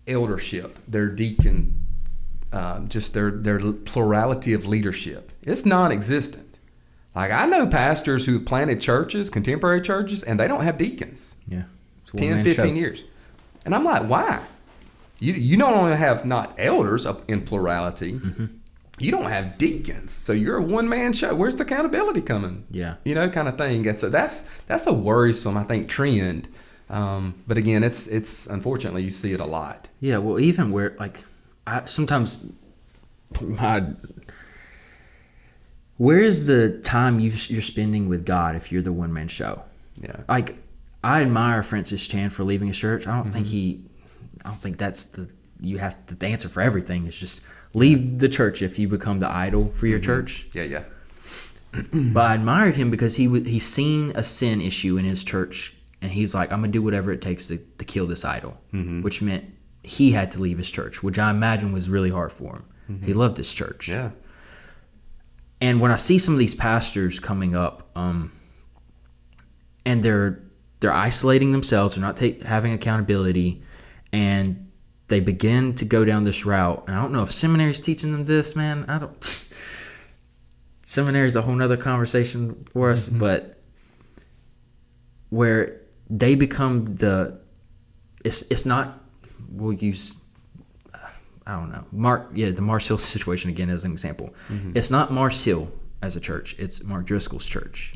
eldership, their deacon, just their plurality of leadership. It's non-existent. Like, I know pastors who've planted churches, contemporary churches, and they don't have deacons. Yeah. 10, 15 years. And I'm like, why? You don't only have not elders in plurality, you don't have deacons. So you're a one-man show. Where's the accountability coming? Yeah. Kind of thing. And so that's a worrisome, I think, trend. But again, it's unfortunately, you see it a lot. Yeah, well, even where, like, where's the time you're spending with God if you're the one-man show? Yeah. Like, I admire Francis Chan for leaving his church. I don't think that's the answer for everything. It's just leave the church if you become the idol for your church. Yeah. But I admired him because he's seen a sin issue in his church, and he's like, I'm going to do whatever it takes to kill this idol, which meant he had to leave his church, which I imagine was really hard for him. He loved his church. Yeah. And when I see some of these pastors coming up, and they're isolating themselves, they're not having accountability, and they begin to go down this route. And I don't know if seminary's teaching them this, man. seminary is a whole nother conversation for us, but where they become it's not, we'll use, I don't know, the Mars Hill situation again as an example. It's not Mars Hill as a church, it's Mark Driscoll's church.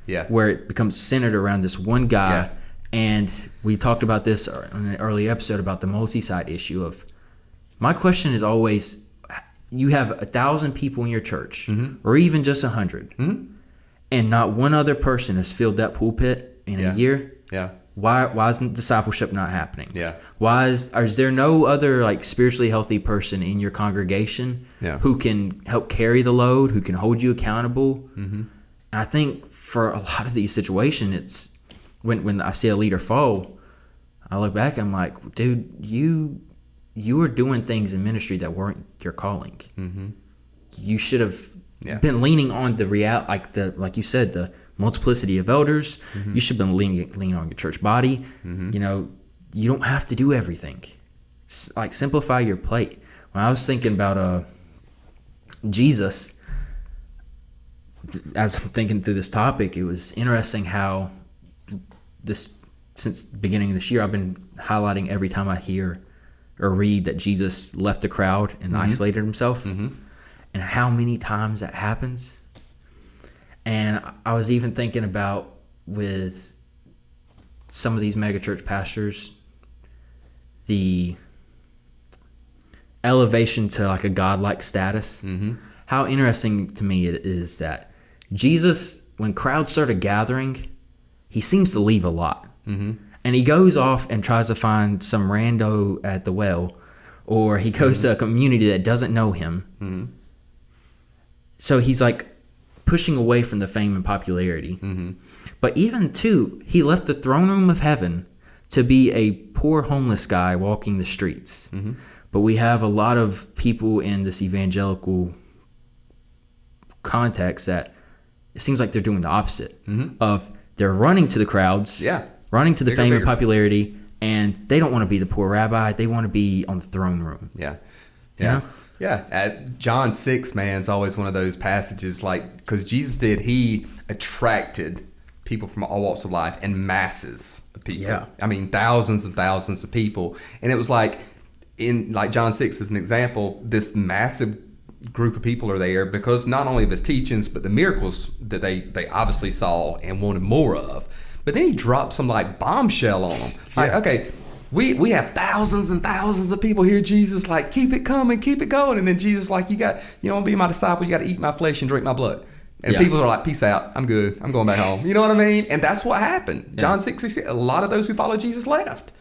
Yeah. Where it becomes centered around this one guy. Yeah. And we talked about this in an early episode about the multi-site issue of, my question is always, you have 1,000 people in your church, or even just 100, and not one other person has filled that pulpit in a year. Yeah. Why isn't discipleship not happening? Yeah. Is there no other like spiritually healthy person in your congregation who can help carry the load, who can hold you accountable? And I think for a lot of these situations, it's when I see a leader fall, I look back, I'm like, dude, you were doing things in ministry that weren't your calling. You should have been leaning on the like you said, the multiplicity of elders. You should have been leaning on your church body. You know, you don't have to do everything. Like, simplify your plate. When I was thinking about Jesus, as I'm thinking through this topic, it was interesting how since the beginning of this year, I've been highlighting every time I hear or read that Jesus left the crowd and isolated himself, and how many times that happens. And I was even thinking about with some of these megachurch pastors, the elevation to like a godlike status. How interesting to me it is that Jesus, when crowds started gathering, he seems to leave a lot. And he goes off and tries to find some rando at the well, or he goes to a community that doesn't know him. So he's like pushing away from the fame and popularity. But even too, he left the throne room of heaven to be a poor homeless guy walking the streets. But we have a lot of people in this evangelical context that it seems like they're doing the opposite of, they're running to the crowds, running to the fame and popularity, and they don't want to be the poor rabbi. They want to be on the throne room. Yeah. You know? John 6, man, is always one of those passages, like, because Jesus he attracted people from all walks of life and masses of people. I mean, thousands and thousands of people. And it was like, in like John 6 as an example, this massive group of people are there because not only of his teachings, but the miracles that they obviously saw and wanted more of. But then he dropped some like bombshell on them. Like, okay, we have thousands and thousands of people here, Jesus, like, keep it coming, keep it going. And then Jesus, like, you want to be my disciple, you got to eat my flesh and drink my blood. And people are like, peace out, I'm good, I'm going back home. You know what I mean? And that's what happened. John 6, a lot of those who followed Jesus left.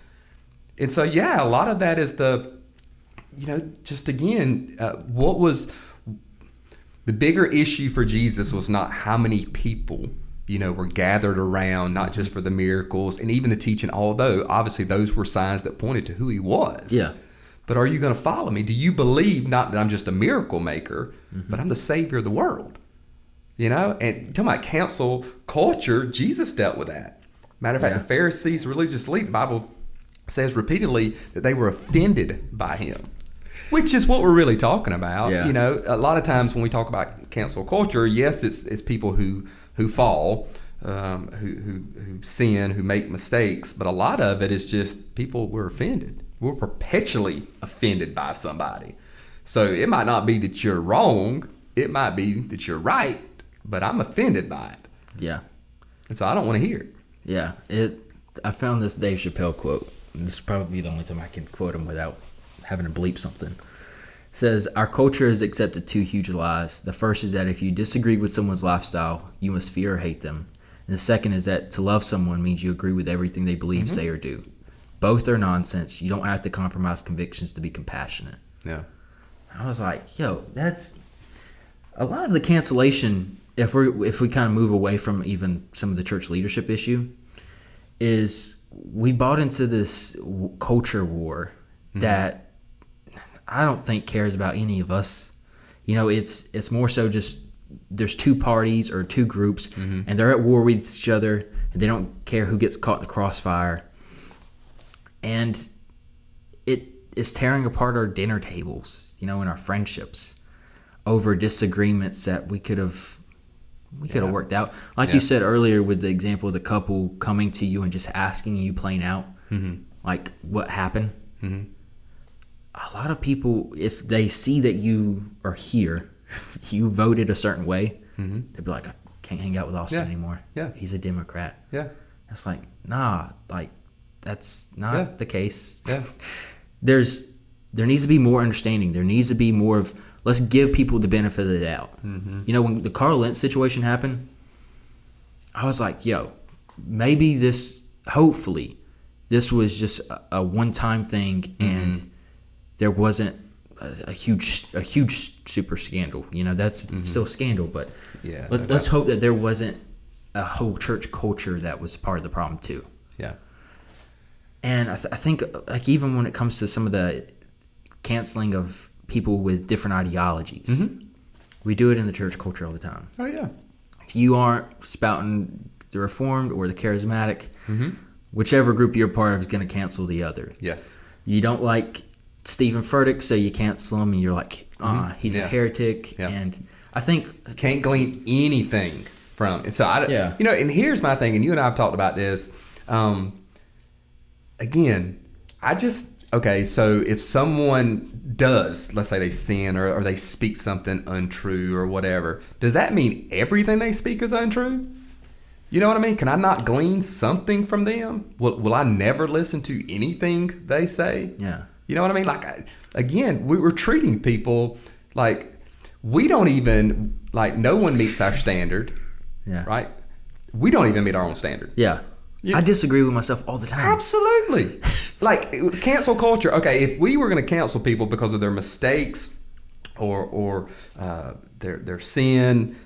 And so, a lot of that is just again, what was the bigger issue for Jesus was not how many people, were gathered around, not just for the miracles and even the teaching, although obviously those were signs that pointed to who he was. Yeah. But are you going to follow me? Do you believe not that I'm just a miracle maker, but I'm the savior of the world? And talking about cancel culture, Jesus dealt with that. Matter of fact, the Pharisees, religious elite, the Bible says repeatedly that they were offended by him, which is what we're really talking about. A lot of times when we talk about cancel culture, yes, it's people who fall, who sin, who make mistakes, but a lot of it is just people were offended. We're perpetually offended by somebody. So it might not be that you're wrong, it might be that you're right, but I'm offended by it. Yeah. And so I don't want to hear it. Yeah. I found this Dave Chappelle quote, and this is probably the only time I can quote him without having to bleep something. It says, our culture has accepted two huge lies. The first is that if you disagree with someone's lifestyle, you must fear or hate them. And the second is that to love someone means you agree with everything they believe, say, or do. Both are nonsense. You don't have to compromise convictions to be compassionate. Yeah. I was like, that's a lot of the cancellation, if we kind of move away from even some of the church leadership issue, is we bought into this culture war that I don't think cares about any of us. It's more so just there's two parties or two groups, and they're at war with each other, and they don't care who gets caught in the crossfire. And it is tearing apart our dinner tables, and our friendships. over disagreements that we could have worked out. Like you said earlier with the example of the couple coming to you and just asking you plain out, like what happened. A lot of people, if they see that you are here, you voted a certain way, they'd be like, I can't hang out with Austin anymore. Yeah. He's a Democrat. Yeah. It's like, nah, like that's not the case. Yeah. There needs to be more understanding. There needs to be more of, let's give people the benefit of the doubt. You know, when the Carl Lentz situation happened, I was like, yo, maybe hopefully this was just a one-time thing and there wasn't a huge super scandal. You know, that's still scandal, but let's hope that there wasn't a whole church culture that was part of the problem too. Yeah. And I think, like, even when it comes to some of the canceling of people with different ideologies, we do it in the church culture all the time. Oh yeah. If you aren't spouting the Reformed or the Charismatic, whichever group you're part of is going to cancel the other. Yes. You don't like Stephen Furtick, so you cancel him, and you're like, he's a heretic. Yeah. And I think can't glean anything from it. So you know, and here's my thing, and you and I have talked about this. Again, so if someone does, let's say they sin or they speak something untrue or whatever, does that mean everything they speak is untrue? You know what I mean? Can I not glean something from them? Will I never listen to anything they say? Yeah. You know what I mean? Like, again, we were treating people like we don't even, like, no one meets our standard. Yeah. Right? We don't even meet our own standard. Yeah. I disagree with myself all the time. Absolutely. Like, cancel culture. Okay, if we were going to cancel people because of their mistakes or their sin,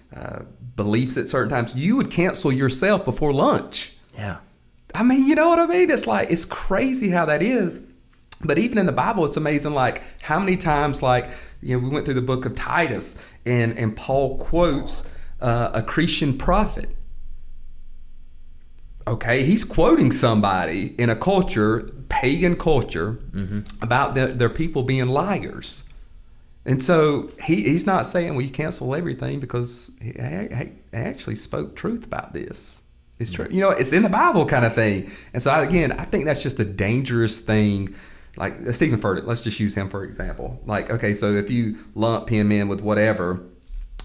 beliefs at certain times, you would cancel yourself before lunch. Yeah. I mean, you know what I mean? It's like, it's crazy how that is. But even in the Bible, it's amazing, like, how many times, like, you know, we went through the book of Titus and Paul quotes a Cretan prophet. Okay, he's quoting somebody in a culture, pagan culture, about their people being liars. And so he's not saying, well, you cancel everything, because he actually spoke truth about this. It's true. You know, it's in the Bible kind of thing. And so, I think that's just a dangerous thing. Like Stephen Furtick, let's just use him for example. Like, okay, so if you lump him in with whatever,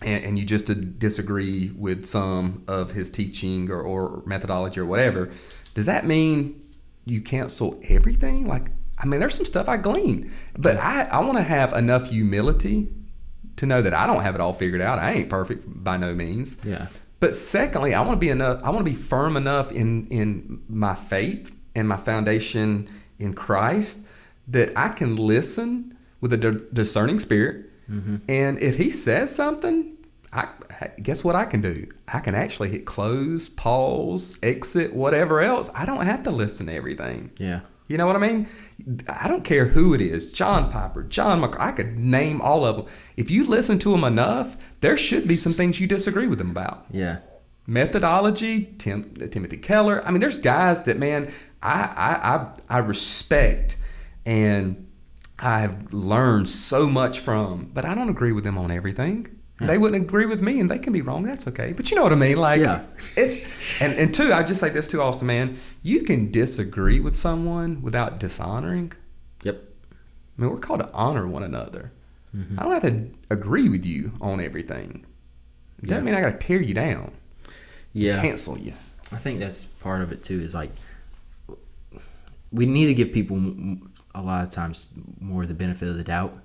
and you just disagree with some of his teaching or methodology or whatever, does that mean you cancel everything? Like, I mean, there's some stuff I glean, but I want to have enough humility to know that I don't have it all figured out. I ain't perfect by no means. Yeah. But secondly, I want to be firm enough in my faith and my foundation in Christ that I can listen with a discerning spirit. And if he says something, guess what I can do? I can actually hit close, pause, exit, whatever else. I don't have to listen to everything. Yeah. You know what I mean? I don't care who it is. John Piper, John McCarthy, I could name all of them. If you listen to them enough, there should be some things you disagree with them about. Yeah. Methodology, Timothy Keller. I mean, there's guys that, man, I respect and I have learned so much from, but I don't agree with them on everything. Yeah. They wouldn't agree with me, and they can be wrong. That's okay. But you know what I mean? Like, it's, and two, I just say this too, Austin, man, you can disagree with someone without dishonoring. Yep. I mean, we're called to honor one another. I don't have to agree with you on everything. It doesn't mean I got to tear you down. Yeah. Cancel you. I think that's part of it too, is like, we need to give people a lot of times more the benefit of the doubt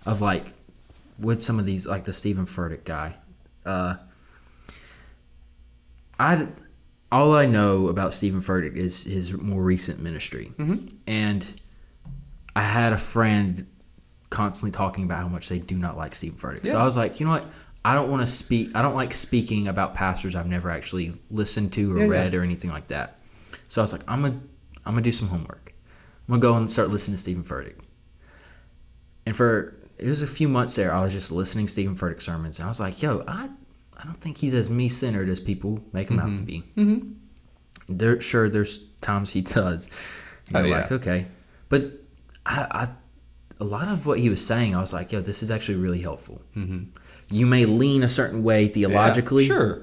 of, like, with some of these, like the Stephen Furtick guy. All I know about Stephen Furtick is his more recent ministry. And I had a friend constantly talking about how much they do not like Stephen Furtick. So I was like, you know what? I don't want to speak. I don't like speaking about pastors I've never actually listened to or read or anything like that. So I was like, I'm gonna do some homework. I'm gonna go and start listening to Stephen Furtick. And it was a few months there, I was just listening to Stephen Furtick sermons, and I was like, yo, I don't think he's as me-centered as people make him out to be. There's times he does. And like, okay. But a lot of what he was saying, I was like, yo, this is actually really helpful. you may lean a certain way theologically. Yeah, sure.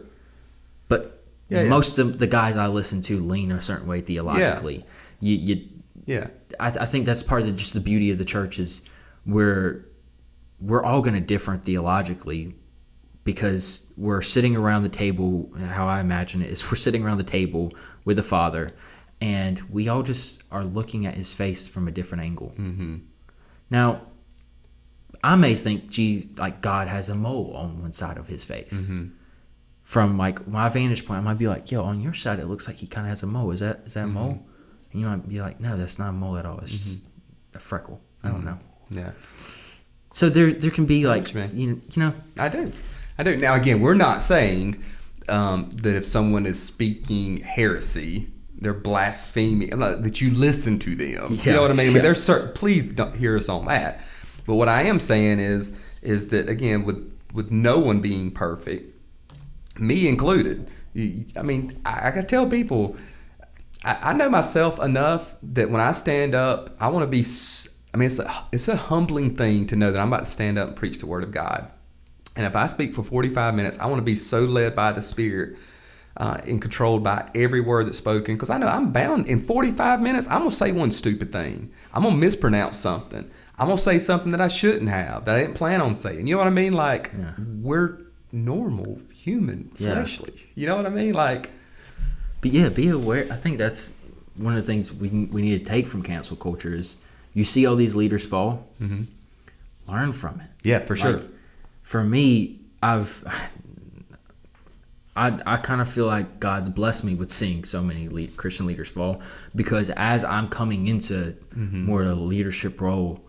But most of the guys I listen to lean a certain way theologically. I think that's part of just the beauty of the church is we're all going to differ theologically because we're sitting around the table. How I imagine it is we're sitting around the table with the Father, and we all just are looking at his face from a different angle. Mm-hmm. Now, I may think, God has a mole on one side of his face. Mm-hmm. From like my vantage point, I might be like, yo, on your side, it looks like he kind of has a mole. Is that a mole? And you might be like, no, that's not a mole at all. It's just a freckle. I don't know. Yeah. So there can be like, you know. I do. Now, again, we're not saying that if someone is speaking heresy, they're blaspheming, that you listen to them. Yeah, you know what I mean? Yeah. I mean, there's certain, please don't hear us on that. But what I am saying is that, again, with no one being perfect, me included, I got to tell people, I know myself enough that when I stand up, I want to be, it's a humbling thing to know that I'm about to stand up and preach the Word of God. And if I speak for 45 minutes, I want to be so led by the Spirit and controlled by every word that's spoken. Because I know I'm bound. In 45 minutes, I'm going to say one stupid thing. I'm going to mispronounce something. I'm going to say something that I shouldn't have, that I didn't plan on saying. You know what I mean? Like, we're normal, human, fleshly. You know what I mean? Like, but yeah, be aware. I think that's one of the things we need to take from cancel culture is you see all these leaders fall, learn from it. Yeah, for sure. Like, for me, I kind of feel like God's blessed me with seeing so many Christian leaders fall because as I'm coming into more of a leadership role,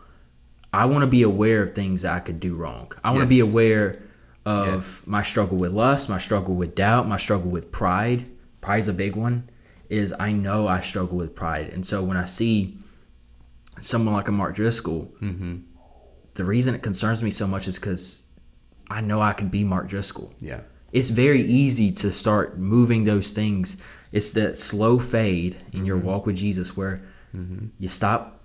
I want to be aware of things that I could do wrong. I want to be aware of my struggle with lust, my struggle with doubt, my struggle with pride. Pride's a big one. Is I know I struggle with pride, and so when I see someone like a Mark Driscoll, the reason it concerns me so much is because I know I could be Mark Driscoll. Yeah. It's very easy to start moving those things. It's that slow fade in your walk with Jesus where you stop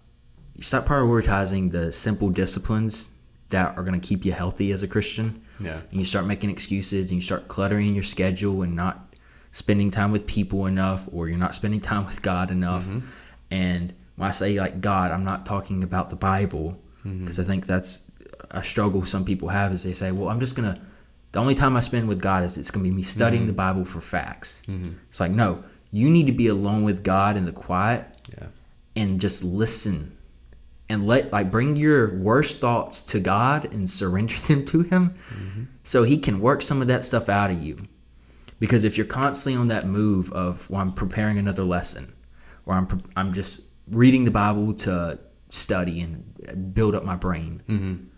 prioritizing the simple disciplines that are going to keep you healthy as a Christian. Yeah. And you start making excuses and you start cluttering your schedule and not spending time with people enough, or you're not spending time with God enough. And when I say like God, I'm not talking about the Bible because I think that's a struggle some people have is they say, well, the only time I spend with God is it's going to be me studying the Bible for facts. It's like, no, you need to be alone with God in the quiet and just listen and bring your worst thoughts to God and surrender them to him so he can work some of that stuff out of you. Because if you're constantly on that move of, well, I'm preparing another lesson, or I'm just reading the Bible to study and build up my brain,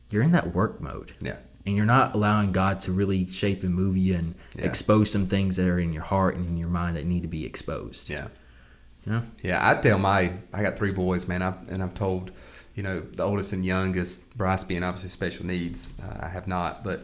you're in that work mode. Yeah. And you're not allowing God to really shape and move you and expose some things that are in your heart and in your mind that need to be exposed. Yeah. You know? Yeah, I got 3 boys, man, and I've told, the oldest and youngest, Bryce being obviously special needs, I have not, but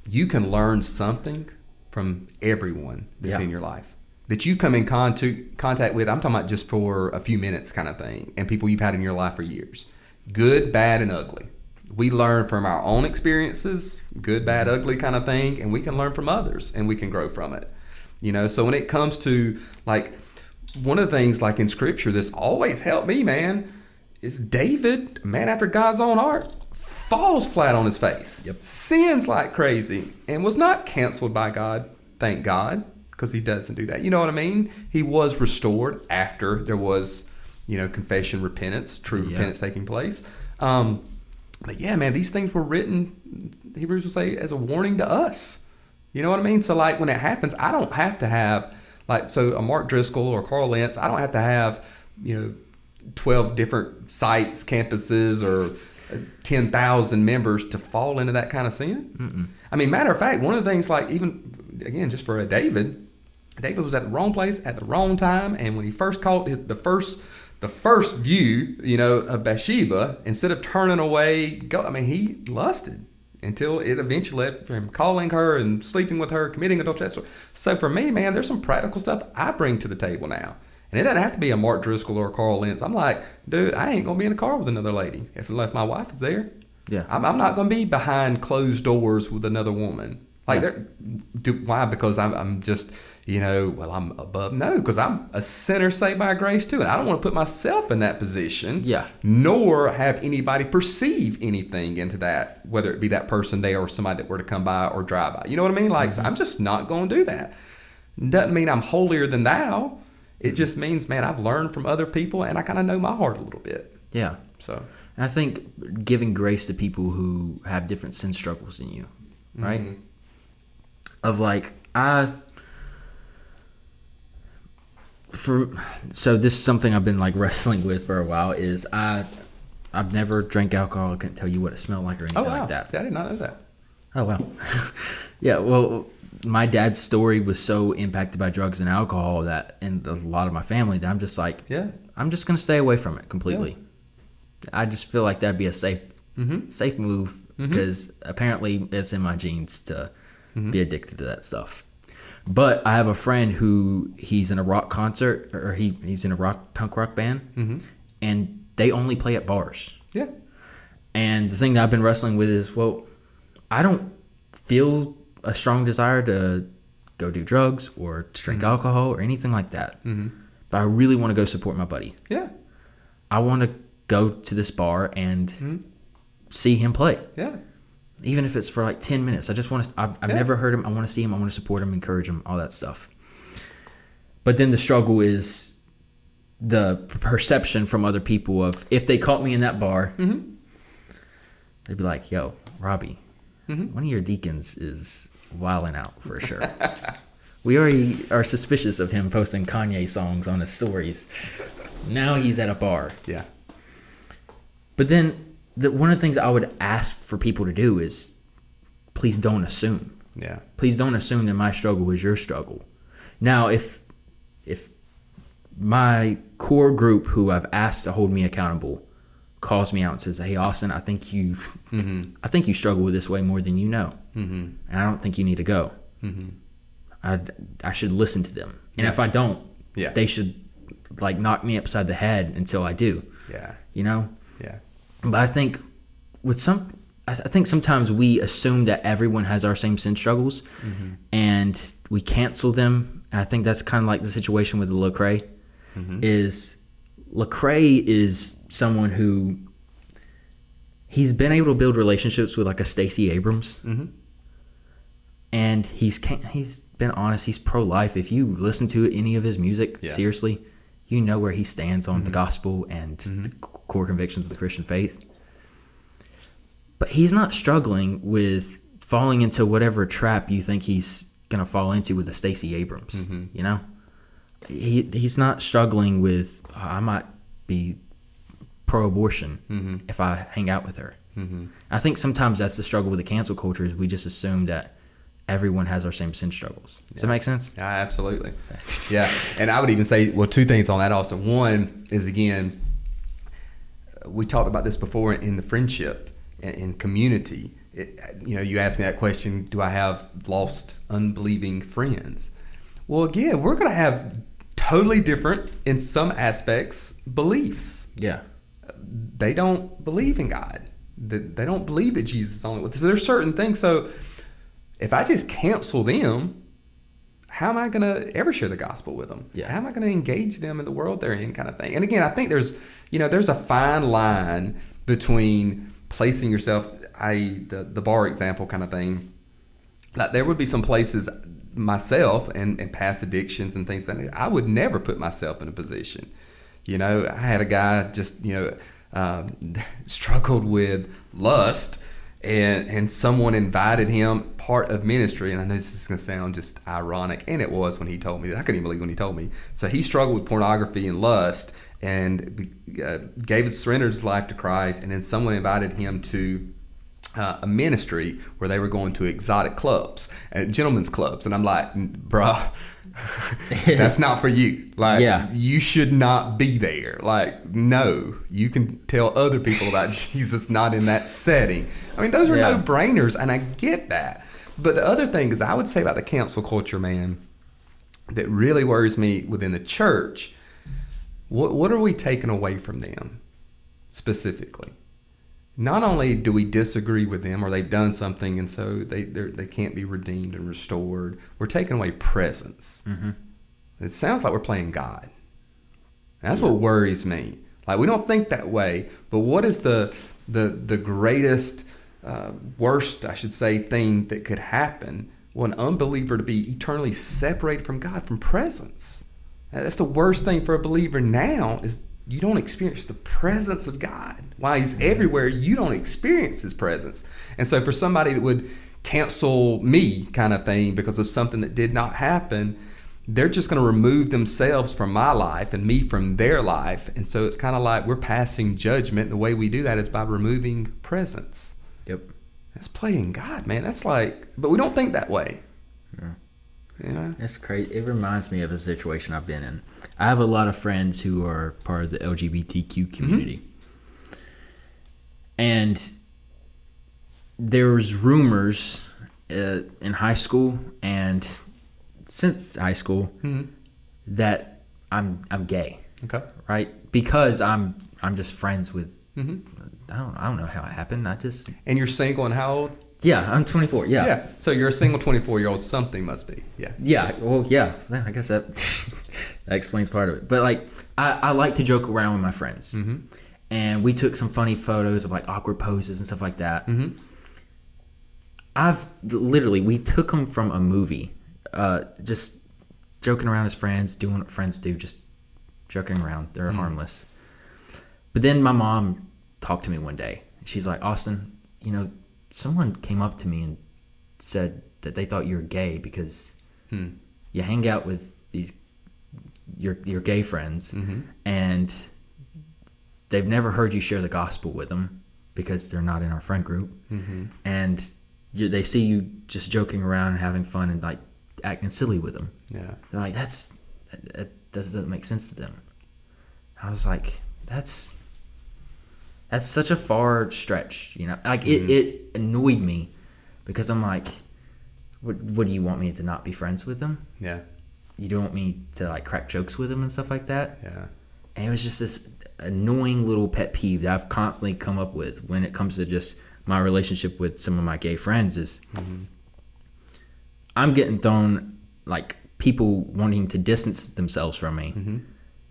you can learn something from everyone that's in your life that you come in contact with. I'm talking about just for a few minutes kind of thing, and people you've had in your life for years, good, bad, and ugly. We learn from our own experiences, good, bad, ugly kind of thing, and we can learn from others, and we can grow from it. So when it comes to, like, one of the things, like in Scripture, that's always helped me, man, is David, a man after God's own heart, falls flat on his face, sins like crazy, and was not canceled by God, thank God, because he doesn't do that. You know what I mean? He was restored after there was, confession, repentance, true repentance taking place. But yeah, man, these things were written, Hebrews will say, as a warning to us. You know what I mean? So like when it happens, I don't have to have, a Mark Driscoll or Carl Lentz, I don't have to have, 12 different sites, campuses, or 10,000 members to fall into that kind of sin. Matter of fact, one of the things, like, even again, just for David was at the wrong place at the wrong time, and when he first caught the first view, of Bathsheba, instead of turning away, he lusted until it eventually led to him calling her and sleeping with her, committing adultery. So for me, man, there's some practical stuff I bring to the table now. And it doesn't have to be a Mark Driscoll or a Carl Lentz. I'm like, dude, I ain't going to be in the car with another lady if my wife is there. Yeah. I'm not going to be behind closed doors with another woman. Like, why? Because I'm just, I'm above. No, because I'm a sinner saved by grace too. And I don't want to put myself in that position. Yeah. Nor have anybody perceive anything into that, whether it be that person there or somebody that were to come by or drive by. You know what I mean? Like, so I'm just not going to do that. Doesn't mean I'm holier than thou. It just means, man, I've learned from other people and I kind of know my heart a little bit. Yeah. So. And I think giving grace to people who have different sin struggles than you, right? Mm-hmm. Of like, so this is something I've been like wrestling with for a while is I've never drank alcohol. I couldn't tell you what it smelled like or anything like that. See, I did not know that. Oh, wow. Yeah, well, my dad's story was so impacted by drugs and alcohol that, and a lot of my family, that I'm just like, I'm just going to stay away from it completely. Yeah. I just feel like that'd be a safe move because apparently it's in my genes to be addicted to that stuff. But I have a friend who he's in a rock concert, or he's in a punk rock band, and they only play at bars. Yeah. And the thing that I've been wrestling with is, well, I don't feel a strong desire to go do drugs or to drink alcohol or anything like that. But I really want to go support my buddy. Yeah. I want to go to this bar and see him play. Yeah. Even if it's for like 10 minutes. I just want to, I've never heard him. I want to see him. I want to support him, encourage him, all that stuff. But then the struggle is the perception from other people of, if they caught me in that bar, they'd be like, yo, Robby, one of your deacons is wilding out for sure. We already are suspicious of him posting Kanye songs on his stories. Now he's at a bar. Yeah. But then one of the things I would ask for people to do is, please don't assume. Yeah. Please don't assume that my struggle is your struggle. Now, if my core group who I've asked to hold me accountable calls me out and says, "Hey, Austin, I think you struggle with this way more than you know, and I don't think you need to go." I should listen to them, and if I don't, they should like knock me upside the head until I do. Yeah. Yeah. But I think I think sometimes we assume that everyone has our same sin struggles, and we cancel them. And I think that's kind of like the situation with Lecrae. Lecrae is someone who he's been able to build relationships with like a Stacey Abrams, and he's been honest. He's pro-life. If you listen to any of his music, seriously, you know where he stands on the gospel and the core convictions of the Christian faith. But he's not struggling with falling into whatever trap you think he's gonna fall into with a Stacey Abrams. You know, he's not struggling with I might be pro-abortion if I hang out with her. I think sometimes that's the struggle with the cancel culture, is we just assume that everyone has our same sin struggles. Does that make sense? Yeah, absolutely. Yeah, and I would even say, well, two things on that, Austin. One is, again, we talked about this before in the friendship and community. You asked me that question, do I have lost, unbelieving friends? Well, again, we're going to have totally different, in some aspects, beliefs. Yeah. They don't believe in God. They don't believe that Jesus is the only one. So there's certain things. So if I just cancel them, how am I going to ever share the gospel with them? Yeah. How am I going to engage them in the world they're in, kind of thing? And again, I think there's a fine line between placing yourself, i.e. the bar example kind of thing. Like, there would be some places myself and past addictions and things that I would never put myself in a position. I had a guy just, struggled with lust, and someone invited him, part of ministry, and I know this is going to sound just ironic, and it was when he told me that. I couldn't even believe when he told me. So he struggled with pornography and lust, and surrendered his life to Christ, and then someone invited him to a ministry where they were going to exotic clubs, gentlemen's clubs, and I'm like, bruh, that's not for you. Like, you should not be there. Like, no, you can tell other people about Jesus, not in that setting. I mean, those are no-brainers, and I get that. But the other thing is, I would say about the cancel culture, man, that really worries me within the church, what are we taking away from them specifically? not only do we disagree with them or they've done something and so they can't be redeemed and restored, we're taking away presence. Mm-hmm. It sounds like we're playing God. That's what worries me. Like, we don't think that way, but what is the greatest, worst, I should say, thing that could happen? Well, an unbeliever to be eternally separated from God, from presence. That's the worst thing for a believer now, is you don't experience the presence of God. While he's everywhere, you don't experience his presence. And so for somebody that would cancel me kind of thing because of something that did not happen, they're just going to remove themselves from my life and me from their life. And so it's kind of like we're passing judgment. The way we do that is by removing presence. Yep. That's playing God, man. That's like, but we don't think that way. Yeah. You know? That's crazy. It reminds me of a situation I've been in. I have a lot of friends who are part of the LGBTQ community. Mm-hmm. And there was rumors in high school and since high school mm-hmm. that I'm gay. Okay. Right? Because I'm just friends with mm-hmm. I don't know how it happened. And you're single and how old? Yeah, I'm 24. Yeah. Yeah. So you're a single 24-year-old. Something must be. Yeah. Yeah. Well, yeah. I guess that that explains part of it. But like, I like to joke around with my friends, mm-hmm. and we took some funny photos of like awkward poses and stuff like that. Mm-hmm. We took them from a movie, just joking around as friends, doing what friends do, just joking around. They're mm-hmm. harmless. But then my mom talked to me one day. She's like, Austin, someone came up to me and said that they thought you were gay because you hang out with your gay friends mm-hmm. and they've never heard you share the gospel with them because they're not in our friend group. Mm-hmm. And they see you just joking around and having fun and like acting silly with them. Yeah. They're like, that doesn't make sense to them. I was like, that's such a far stretch, Like mm-hmm. it annoyed me because I'm like, what do you want me to not be friends with them? Yeah. You don't want me to like crack jokes with them and stuff like that? Yeah. And it was just this annoying little pet peeve that I've constantly come up with when it comes to just my relationship with some of my gay friends is mm-hmm. I'm getting thrown like people wanting to distance themselves from me mm-hmm.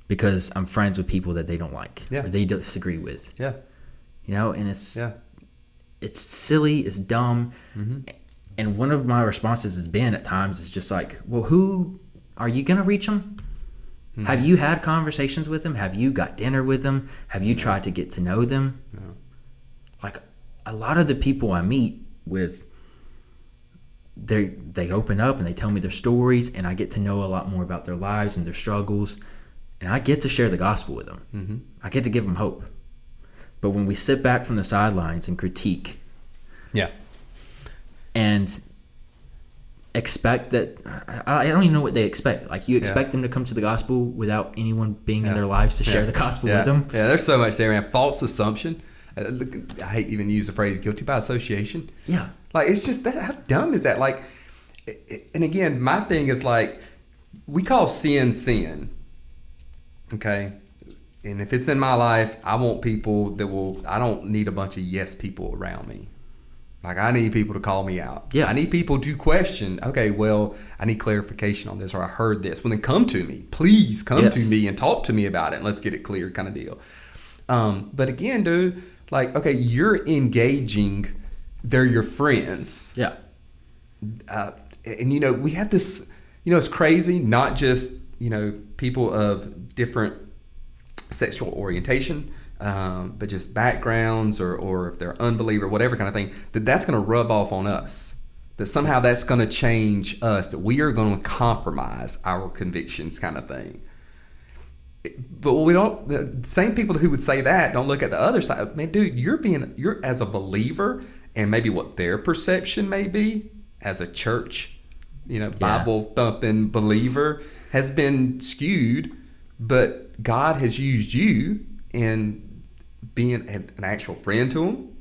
because I'm friends with people that they don't like or they disagree with. Yeah. And it's silly, it's dumb. Mm-hmm. And one of my responses has been at times is just like, well, who are you going to reach them? Mm-hmm. Have you had conversations with them? Have you got dinner with them? Have you tried to get to know them? No. Like a lot of the people I meet with, they open up and they tell me their stories and I get to know a lot more about their lives and their struggles. And I get to share the gospel with them. Mm-hmm. I get to give them hope. But when we sit back from the sidelines and critique, and expect that, I don't even know what they expect. Like you expect them to come to the gospel without anyone being in their lives to share the gospel with them. Yeah, there's so much there, man. False assumption. I hate to even use the phrase guilty by association. Yeah, like it's just how dumb is that? Like, and again, my thing is like we call sin. Okay. And if it's in my life, I want people I don't need a bunch of yes people around me. Like I need people to call me out. Yeah. I need people to question, okay, well, I need clarification on this or I heard this. Well, then come to me. Please come to me and talk to me about it and let's get it clear kind of deal. But again, dude, like, okay, you're engaging. They're your friends. Yeah. And, we have this, it's crazy, not just, people of different sexual orientation, but just backgrounds or if they're unbeliever, whatever kind of thing, that's going to rub off on us. That somehow that's going to change us, that we are going to compromise our convictions kind of thing. But we don't, the same people who would say that don't look at the other side. Man, dude, you're as a believer and maybe what their perception may be as a church, Bible thumping believer has been skewed, but God has used you in being an actual friend to them,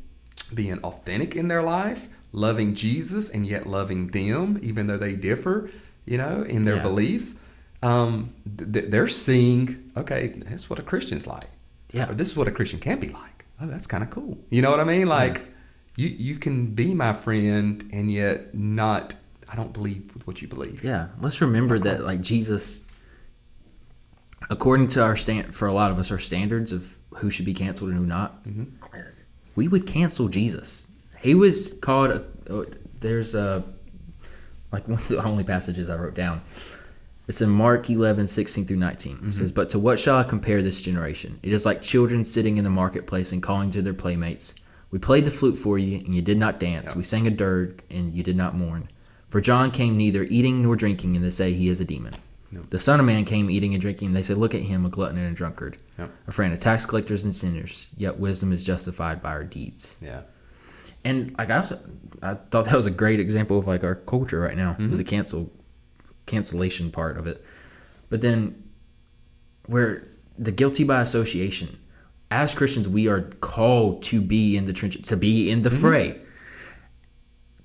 being authentic in their life, loving Jesus and yet loving them, even though they differ, in their beliefs. They're seeing, okay, this is what a Christian's like. Yeah. Or this is what a Christian can be like. oh, that's kind of cool. You know what I mean? Like, you can be my friend and yet not, I don't believe what you believe. Yeah. Let's remember that, like, Jesus, according to for a lot of us, our standards of who should be canceled and who not, we would cancel Jesus. He was called, there's like one of the only passages I wrote down. It's in Mark 11:16 through 19. It says, "But to what shall I compare this generation? It is like children sitting in the marketplace and calling to their playmates. We played the flute for you, and you did not dance. Yep. We sang a dirge, and you did not mourn. For John came neither eating nor drinking, and they say he is a demon. Yep. The Son of Man came eating and drinking, and they say, look at him, a glutton and a drunkard, Yep. a friend of tax collectors and sinners. Yet wisdom is justified by our deeds." Yeah. And like I thought that was a great example of like our culture right now, with the cancellation part of it. But then where the guilty by association, as Christians, we are called to be in the trenches, to be in the fray,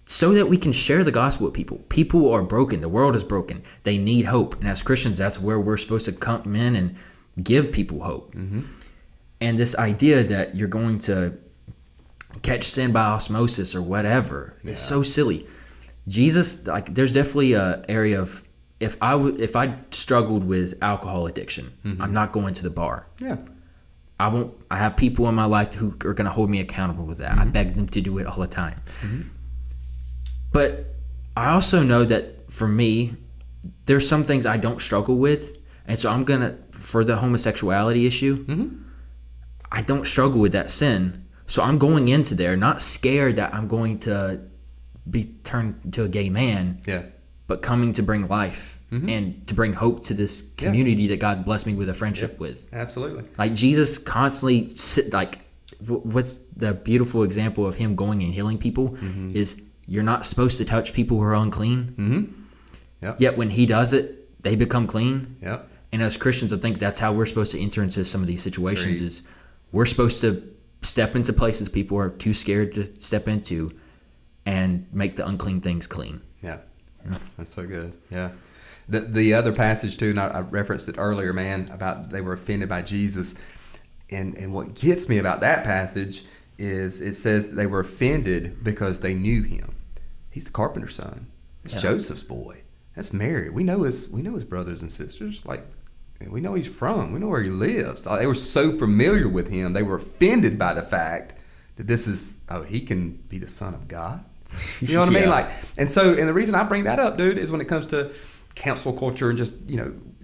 so that we can share the gospel with people. People are broken. The world is broken. They need hope. And as Christians, that's where we're supposed to come in and give people hope. And this idea that you're going to catch sin by osmosis or whatever is so silly. Jesus, like, there's definitely a area of, if I struggled with alcohol addiction, I'm not going to the bar. Yeah. I have people in my life who are going to hold me accountable with that. I beg them to do it all the time. But I also know that for me, there's some things I don't struggle with. And so I'm going to, for the homosexuality issue, I don't struggle with that sin. So I'm going into there not scared that I'm going to be turned into a gay man, but coming to bring life and to bring hope to this community that God's blessed me with a friendship with. Absolutely. Like Jesus constantly, what's the beautiful example of him going and healing people is you're not supposed to touch people who are unclean. Yet when he does it, they become clean. And as Christians, I think that's how we're supposed to enter into some of these situations. Is we're supposed to step into places people are too scared to step into and make the unclean things clean. That's so good. The other passage too, and I referenced it earlier, man, about they were offended by Jesus. And what gets me about that passage is it says they were offended because they knew him. He's the carpenter's son. It's Joseph's boy. That's Mary. We know his brothers and sisters. Like, we know he's from. We know where he lives. They were so familiar with him. They were offended by the fact that this is, he can be the Son of God. You know what I mean? Like, and the reason I bring that up, dude, is when it comes to cancel culture and just,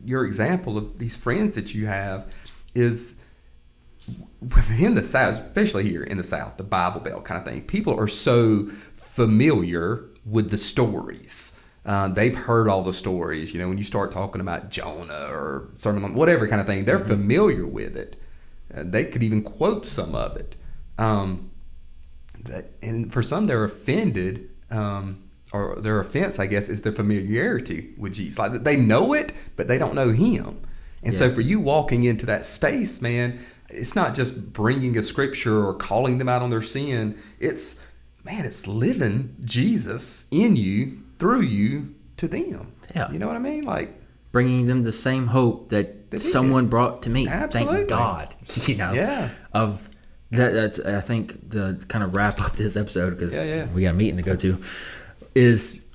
your example of these friends that you have is within the South, especially here in the South, the Bible Belt kind of thing. People are so familiar with the stories. They've heard all the stories. When you start talking about Jonah or Sermon on whatever kind of thing, they're familiar with it. They could even quote some of it. And for some, they're offended, or their offense, I guess, is their familiarity with Jesus. Like, they know it, but they don't know him. And so for you walking into that space, man, it's not just bringing a scripture or calling them out on their sin. It's living Jesus in you, through you, to them. You know what I mean? Like, bringing them the same hope that someone brought to me. Absolutely. Thank God. Of that. That's, I think, the kind of wrap up this episode, because we got a meeting to go to, is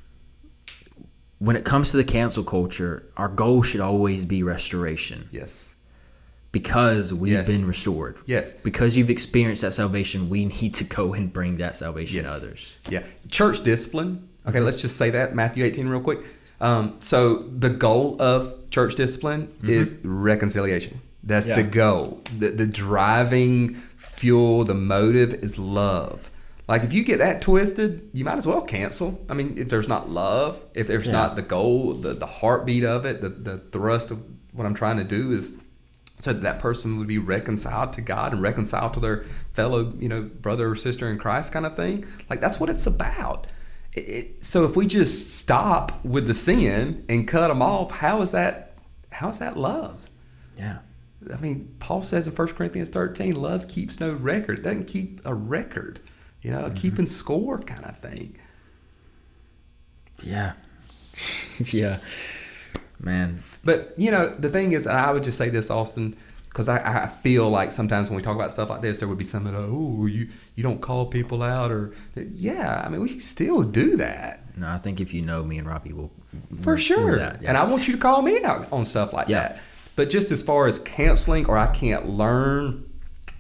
when it comes to the cancel culture, our goal should always be restoration. Because we've been restored. Because you've experienced that salvation, we need to go and bring that salvation to others. Church discipline. Okay, let's just say that. Matthew 18 real quick. So the goal of church discipline is reconciliation. That's the goal. The driving fuel, the motive is love. Like, if you get that twisted, you might as well cancel. I mean, if there's not love, if there's not the goal, the heartbeat of it, the thrust of what I'm trying to do is so that person would be reconciled to God and reconciled to their fellow, brother or sister in Christ kind of thing. Like, that's what it's about. So if we just stop with the sin and cut them off, how is that love? I mean, Paul says in 1 Corinthians 13, love keeps no record. It doesn't keep a record, a keeping score kind of thing. Man. But, the thing is, and I would just say this, Austin, because I feel like sometimes when we talk about stuff like this, there would be something like, oh, you don't call people out, or yeah, I mean, we still do that. No, I think if you know me and Robbie, will for sure. That, yeah. And I want you to call me out on stuff like that. But just as far as canceling, or I can't learn,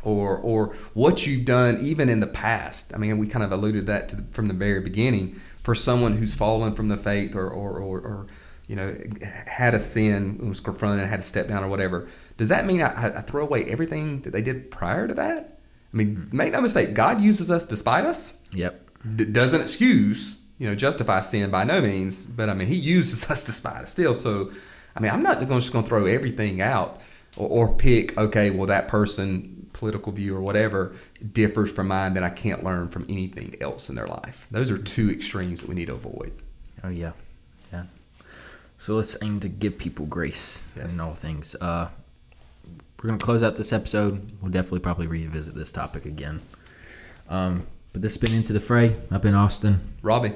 or what you've done even in the past. I mean, we kind of alluded that from the very beginning. For someone who's fallen from the faith, or had a sin, was confronted, had to step down, or whatever. Does that mean I throw away everything that they did prior to that? I mean, make no mistake, God uses us despite us. Yep. Doesn't excuse, justify sin by no means, but I mean, He uses us despite us still. So, I mean, I'm not just going to throw everything out or pick, okay, well, that person, political view or whatever, differs from mine, then I can't learn from anything else in their life. Those are two extremes that we need to avoid. Oh, yeah. Yeah. So let's aim to give people grace in all things. We're going to close out this episode. We'll definitely probably revisit this topic again. But this has been Into the Fray. I've been Austin. Robby.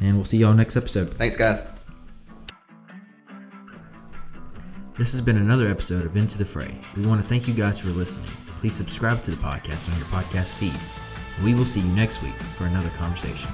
And we'll see y'all next episode. Thanks, guys. This has been another episode of Into the Fray. We want to thank you guys for listening. Please subscribe to the podcast on your podcast feed. We will see you next week for another conversation.